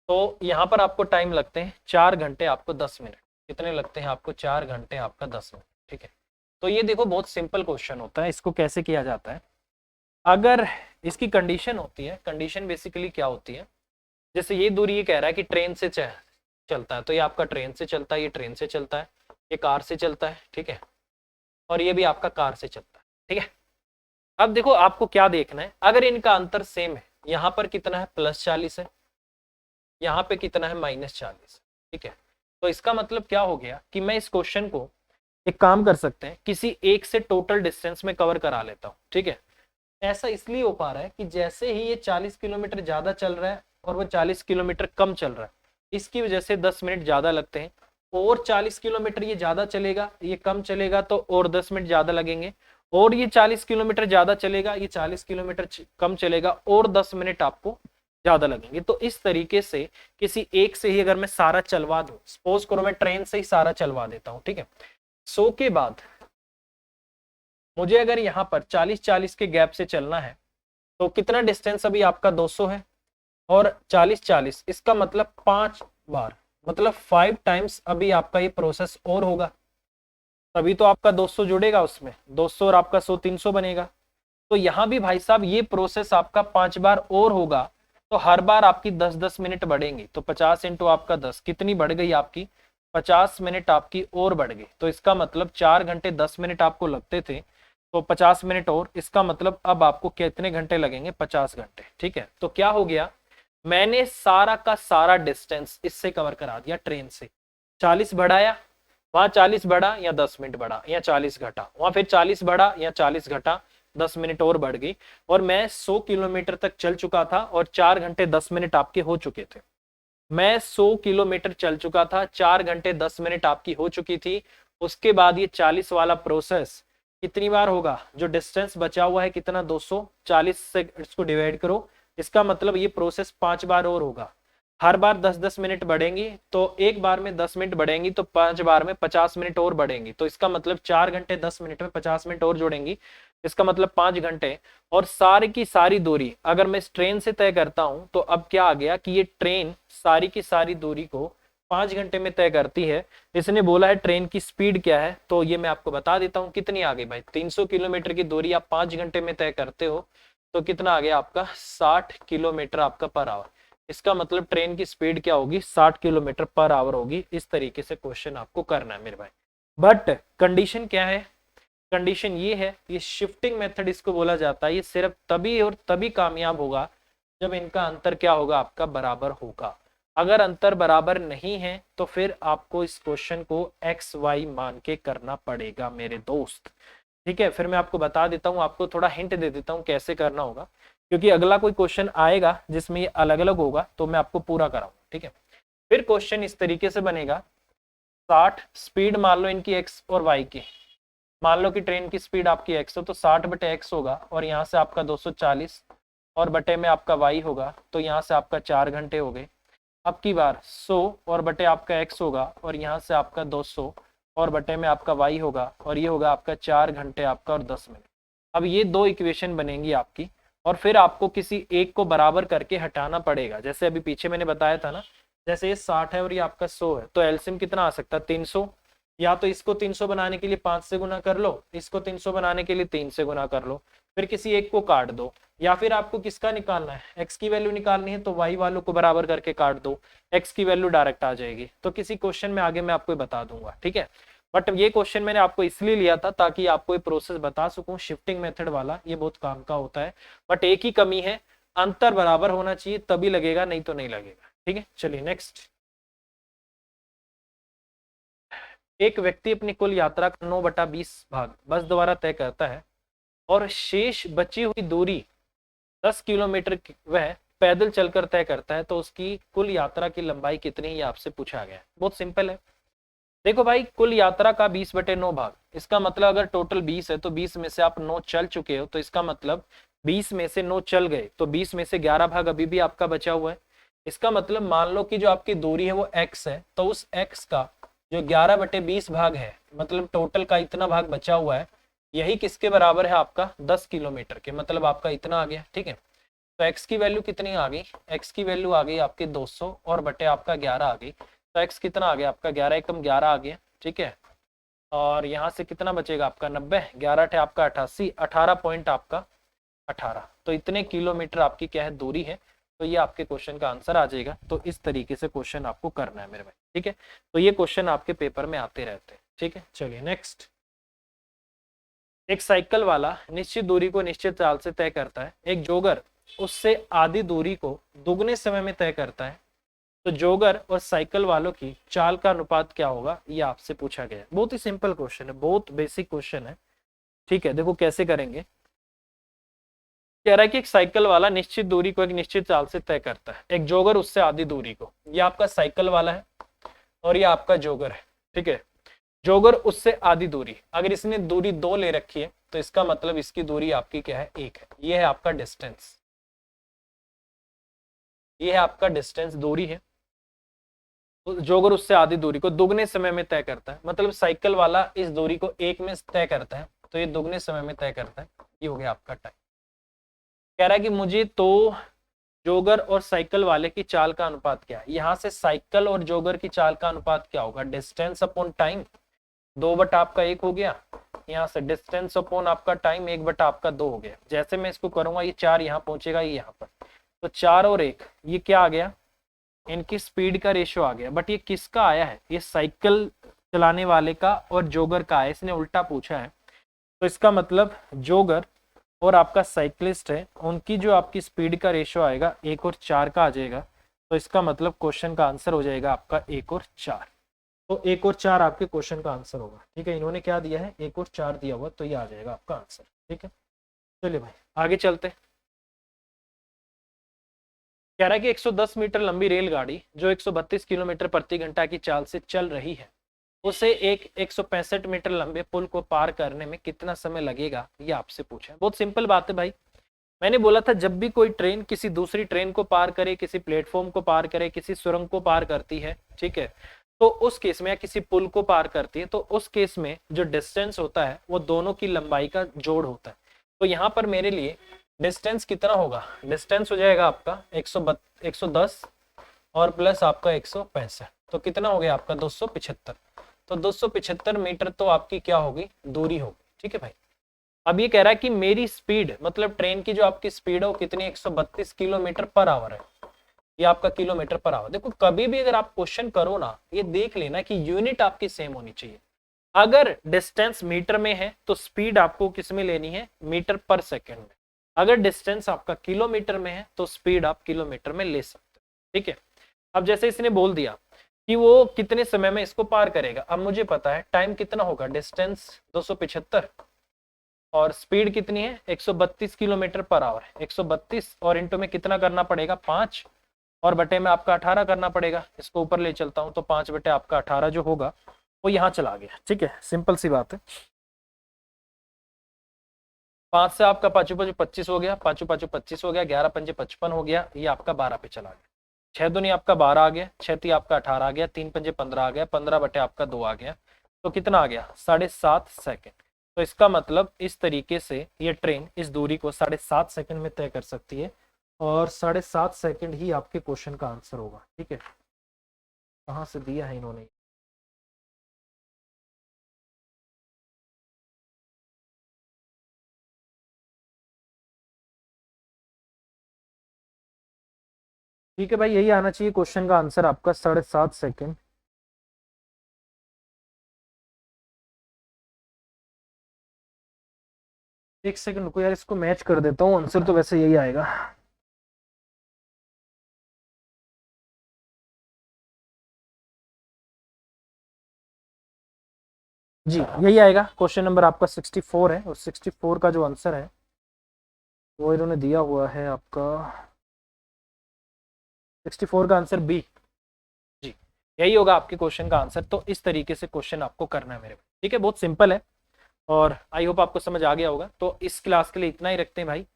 तो यहाँ पर आपको टाइम लगते हैं 4 घंटे आपको 10 मिनट। कितने लगते हैं आपको 4 घंटे आपका 10 मिनट, ठीक है। तो ये देखो बहुत सिंपल क्वेश्चन होता है, इसको कैसे किया जाता है। अगर इसकी कंडीशन होती है, कंडीशन बेसिकली क्या होती है, जैसे ये दूरी ये कह रहा है कि ट्रेन से चलता है, तो ये आपका ट्रेन से चलता है, ये ट्रेन से चलता है, ये कार से चलता है, ठीक है, और ये भी आपका कार से चलता है, ठीक है। अब देखो आपको क्या देखना है, अगर इनका अंतर सेम है, यहाँ पर कितना है +40 है, यहाँ पे कितना है -40, ठीक है। तो इसका मतलब क्या हो गया कि मैं इस क्वेश्चन को एक काम कर सकते हैं, किसी एक से टोटल डिस्टेंस में कवर करा लेता हूँ, ठीक है। ऐसा इसलिए हो पा रहा है कि जैसे ही ये 40 किलोमीटर ज्यादा चल रहा है और वो 40 किलोमीटर कम चल रहा है, इसकी वजह से 10 मिनट ज्यादा लगते हैं। और 40 किलोमीटर ये ज्यादा चलेगा, ये कम चलेगा, तो और 10 मिनट ज्यादा लगेंगे। और ये 40 किलोमीटर ज्यादा चलेगा, ये 40 किलोमीटर कम चलेगा, और 10 मिनट आपको ज्यादा लगेंगे। तो इस तरीके से किसी एक से ही अगर मैं सारा चलवा दूं, सपोज करो मैं ट्रेन से ही सारा चलवा देता हूं, ठीक है। 100 के बाद मुझे अगर यहाँ पर 40-40 के गैप से चलना है, तो कितना डिस्टेंस अभी आपका 200 है, और 40-40 इसका मतलब 5 बार, मतलब 5 टाइम्स अभी आपका ये प्रोसेस और होगा, तभी तो आपका 200 जुड़ेगा उसमें, 200 और आपका 100 300 बनेगा। तो यहाँ भी भाई साहब ये प्रोसेस आपका 5 बार और होगा, तो हर बार आपकी 10-10 मिनट बढ़ेंगी, तो 50 इंटू आपका 10 कितनी बढ़ गई आपकी 50 मिनट आपकी और बढ़ गई। तो इसका मतलब 4 घंटे 10 मिनट आपको लगते थे, तो 50 मिनट और, इसका मतलब अब आपको कितने घंटे लगेंगे 50 घंटे, ठीक है। तो क्या हो गया, मैंने सारा का सारा डिस्टेंस इससे कवर करा दिया ट्रेन से। 40 बढ़ाया, वहां 40 बढ़ा या 10 मिनट बढ़ा या 40 घटा, वहां फिर 40 बढ़ा या 40 घटा, 10 मिनट और बढ़ गई, और मैं 100 किलोमीटर तक चल चुका था और 4 घंटे 10 मिनट आपके हो चुके थे। मैं 100 किलोमीटर चल चुका था, 4 घंटे 10 मिनट आपकी हो चुकी थी। उसके बाद ये 40 वाला प्रोसेस कितनी बार होगा, जो डिस्टेंस बचा हुआ है कितना 240 से इसको डिवाइड करो, इसका मतलब ये प्रोसेस 5 बार और होगा। हर बार 10-10 मिनट बढ़ेंगी, तो एक बार में 10 मिनट बढ़ेंगी, तो 5 बार में 50 मिनट और बढ़ेंगी, तो इसका मतलब 4 घंटे 10 मिनट में 50 मिनट और जोड़ेंगी, इसका मतलब 5 घंटे। और सारी की सारी दूरी अगर मैं इस ट्रेन से तय करता हूं, तो अब क्या आ गया कि ये ट्रेन सारी की सारी दूरी को 5 घंटे में तय करती है। इसने बोला है ट्रेन की स्पीड क्या है, तो ये मैं आपको बता देता हूँ कितनी आ गई भाई। 300 किलोमीटर की दूरी आप 5 घंटे में तय करते हो, तो कितना आ गया आपका 60 किलोमीटर आपका पर आवर। इसका मतलब ट्रेन की स्पीड क्या होगी 60 किलोमीटर पर आवर होगी। इस तरीके से क्वेश्चन आपको करना है मेरे भाई। बट कंडीशन क्या है, कंडीशन ये है, ये शिफ्टिंग मेथड इसको बोला जाता है, ये सिर्फ तभी और तभी कामयाब होगा जब इनका अंतर क्या होगा आपका बराबर होगा। अगर अंतर बराबर नहीं है तो फिर आपको इस क्वेश्चन को एक्स वाई मान के करना पड़ेगा मेरे दोस्त, ठीक है। फिर मैं आपको बता देता हूँ, आपको थोड़ा हिंट दे देता हूँ कैसे करना होगा, क्योंकि अगला कोई क्वेश्चन आएगा जिसमें ये अलग अलग होगा, तो मैं आपको पूरा कराऊंगा, ठीक है। फिर क्वेश्चन इस तरीके से बनेगा, 60 स्पीड मान लो इनकी एक्स और वाई की, मान लो कि ट्रेन की स्पीड आपकी x हो, तो 60/x होगा, और यहाँ से आपका 240 और बटे में आपका y होगा, तो यहाँ से आपका 4 घंटे हो गए। अब की बार 100 और बटे आपका x होगा, और यहाँ से आपका 200 और बटे में आपका y होगा, और ये होगा आपका 4 घंटे आपका और 10 मिनट। अब ये दो इक्वेशन बनेंगी आपकी, और फिर आपको किसी एक को बराबर करके हटाना पड़ेगा। जैसे अभी पीछे मैंने बताया था ना, जैसे ये 60 है और ये आपका 100 है, तो एलसीएम कितना आ सकता है 300। या तो इसको 300 बनाने के लिए 5 से गुना कर लो, इसको 300 बनाने के लिए 3 से गुना कर लो, फिर किसी एक को काट दो। या फिर आपको किसका निकालना है, x की वैल्यू निकालनी है, तो y वालों को बराबर करके काट दो, x की वैल्यू डायरेक्ट आ जाएगी। तो किसी क्वेश्चन में आगे मैं आपको बता दूंगा, ठीक है। बट ये क्वेश्चन मैंने आपको इसलिए लिया था ताकि आपको ये प्रोसेस बता सकूं, शिफ्टिंग मेथड वाला ये बहुत काम का होता है। बट एक ही कमी है, अंतर बराबर होना चाहिए तभी लगेगा, नहीं तो नहीं लगेगा, ठीक है। चलिए नेक्स्ट। एक व्यक्ति अपनी कुल यात्रा का 9/20 भाग बस द्वारा तय करता है। और शेष बची हुई दूरी 10 किलोमीटर वह पैदल चलकर तय करता है, तो उसकी कुल यात्रा की लंबाई कितनी, ये आपसे पूछा गया है। बहुत सिंपल है। देखो भाई, कुल यात्रा का 20/9 भाग, इसका मतलब अगर टोटल 20 है तो 20 में से आप 9 चल चुके हो, तो इसका मतलब 20 में से 9 चल गए, तो 20 में से 11 भाग अभी भी आपका बचा हुआ है। इसका मतलब मान लो कि जो आपकी दूरी है वो x है, तो उस x का जो 11/20 भाग है, मतलब टोटल का इतना भाग बचा हुआ है, यही किसके बराबर है, आपका 10 किलोमीटर के, मतलब आपका इतना आ गया। ठीक है, तो x की वैल्यू कितनी आ गई, x की वैल्यू आ गई आपके 200 और बटे आपका 11 आ गई, तो x कितना आ गया आपका 11 एकम 11 आ गया। ठीक है, और यहाँ से कितना बचेगा आपका 90, 11 थे आपका 88, 18 पॉइंट आपका 18, तो इतने किलोमीटर आपकी क्या है, दूरी है। तो ये आपके क्वेश्चन का आंसर आ जाएगा। तो इस तरीके से क्वेश्चन आपको करना है मेरे भाई। ठीक है, तो ये क्वेश्चन आपके पेपर में आते रहते हैं। ठीक है, चलिए नेक्स्ट। एक साइकिल वाला निश्चित दूरी को निश्चित चाल से तय करता है, एक जोगर उससे आधी दूरी को दुगने समय में तय करता है, तो जोगर और साइकिल वालों की चाल का अनुपात क्या होगा, ये आपसे पूछा गया है। बहुत ही सिंपल क्वेश्चन है, बहुत बेसिक क्वेश्चन है। ठीक है, देखो कैसे करेंगे। कह रहा है कि एक साइकिल वाला निश्चित दूरी को एक निश्चित चाल से तय करता है, एक जोगर उससे आधी दूरी को। ये आपका साइकिल वाला है और ये आपका जोगर है। ठीक है, जोगर उससे आधी दूरी, अगर इसने दूरी 2 ले रखी है तो इसका मतलब इसकी दूरी आपकी क्या है, 1 है। ये है आपका डिस्टेंस, ये है आपका डिस्टेंस, दूरी है। तो जोगर उससे आधी दूरी को दुगने समय में तय करता है, मतलब साइकिल वाला इस दूरी को 1 में तय करता है, तो ये दुगने समय में तय करता है। ये हो गया आपका टाइम। कह रहा है कि मुझे तो जोगर और साइकिल वाले की चाल का अनुपात क्या है। यहां से साइकिल और जोगर की चाल का अनुपात क्या होगा, डिस्टेंस अपॉन टाइम, 2/1 हो गया। यहाँ से डिस्टेंस अपॉन आपका टाइम 1/2 हो गया। जैसे मैं इसको करूंगा, ये 4 यहाँ पहुंचेगा, ये यहाँ पर, तो 4 और 1, ये क्या आ गया, इनकी स्पीड का रेशियो आ गया। बट ये किसका आया है, ये साइकिल चलाने वाले का और जोगर का है, इसने उल्टा पूछा है। तो इसका मतलब जोगर और आपका साइक्लिस्ट है, उनकी जो आपकी स्पीड का रेशियो आएगा 1 और 4 का आ जाएगा। तो इसका मतलब क्वेश्चन का आंसर हो जाएगा आपका 1 और 4। तो 1 और 4 आपके क्वेश्चन का आंसर होगा। ठीक है, इन्होंने क्या दिया है, 1 और 4 दिया हुआ, तो ये आ जाएगा आपका आंसर। ठीक है, चलिए भाई आगे चलते। कह रहा है कि 110 मीटर लंबी रेलगाड़ी जो 132 किलोमीटर प्रति घंटा की चाल से चल रही है, उसे एक 165 मीटर लंबे पुल को पार करने में कितना समय लगेगा, ये आपसे पूछा है। बहुत सिंपल बात है भाई। मैंने बोला था जब भी कोई ट्रेन किसी दूसरी ट्रेन को पार करे, किसी प्लेटफॉर्म को पार करे, किसी सुरंग को पार करती है, ठीक है, तो उस केस में या किसी पुल को पार करती है, तो उस केस में जो डिस्टेंस होता है वो दोनों की लंबाई का जोड़ होता है। तो यहाँ पर मेरे लिए डिस्टेंस कितना होगा, डिस्टेंस हो जाएगा आपका 110 और प्लस आपका 165, तो कितना हो गया आपका 275। तो 275 मीटर तो आपकी क्या होगी, दूरी होगी। ठीक है भाई, अब ये कह रहा है कि मेरी स्पीड, मतलब ट्रेन की जो आपकी स्पीड है वो कितनी, 132 किलोमीटर पर आवर है। ये आपका किलोमीटर पर आवर। देखो कभी भी अगर आप क्वेश्चन करो ना, ये देख लेना कि यूनिट आपकी सेम होनी चाहिए। अगर डिस्टेंस मीटर में है तो स्पीड आपको किस में लेनी है, मीटर पर सेकेंड में। अगर डिस्टेंस आपका किलोमीटर में है तो स्पीड आप किलोमीटर में ले सकते हो। ठीक है, अब जैसे इसने बोल दिया कि वो कितने समय में इसको पार करेगा, अब मुझे पता है टाइम कितना होगा, डिस्टेंस 275 और स्पीड कितनी है 132 किलोमीटर पर आवर। 132 और इंटू में कितना करना पड़ेगा, 5 और बटे में आपका 18 करना पड़ेगा। इसको ऊपर ले चलता हूं तो 5 बटे आपका 18 जो होगा वो यहाँ चला गया। ठीक है, सिंपल सी बात है। 5 से आपका पाँचों पाँचों 25 हो गया, पाँचों पाँचों 25 हो गया, 11 पंजे 55 हो गया, ये आपका 12 पे चला गया। 6 दूनी आपका 12 आ गया, 6 ती आपका 18 आ गया, 3 पंजे 15 आ गया, 15 बटे आपका 2 आ गया, तो कितना आ गया 7.5 सेकेंड। तो इसका मतलब इस तरीके से ये ट्रेन इस दूरी को 7.5 सेकेंड में तय कर सकती है और 7.5 सेकेंड ही आपके क्वेश्चन का आंसर होगा। ठीक है, कहाँ से दिया है इन्होंने, ठीक है भाई, यही आना चाहिए क्वेश्चन का आंसर आपका 7.5 सेकेंड। एक सेकंड रुको यार, इसको मैच कर देता हूँ, आंसर तो वैसे यही आएगा। जी यही आएगा। क्वेश्चन नंबर आपका 64 है और 64 का जो आंसर है वो इन्होंने दिया हुआ है आपका 64 का आंसर बी। जी यही होगा आपके क्वेश्चन का आंसर। तो इस तरीके से क्वेश्चन आपको करना है मेरे भाई, ठीक है, बहुत सिंपल है और आई होप आपको समझ आ गया होगा। तो इस क्लास के लिए इतना ही रखते हैं भाई,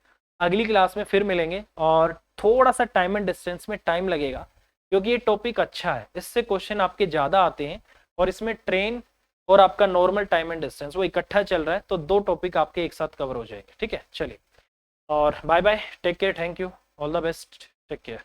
अगली क्लास में फिर मिलेंगे और थोड़ा सा टाइम एंड डिस्टेंस में टाइम लगेगा क्योंकि ये टॉपिक अच्छा है, इससे क्वेश्चन आपके ज़्यादा आते हैं और इसमें ट्रेन और आपका नॉर्मल टाइम एंड डिस्टेंस वो इकट्ठा चल रहा है, तो दो टॉपिक आपके एक साथ कवर हो जाएंगे। ठीक है, चलिए और bye bye, take care, thank you, all the best, take care.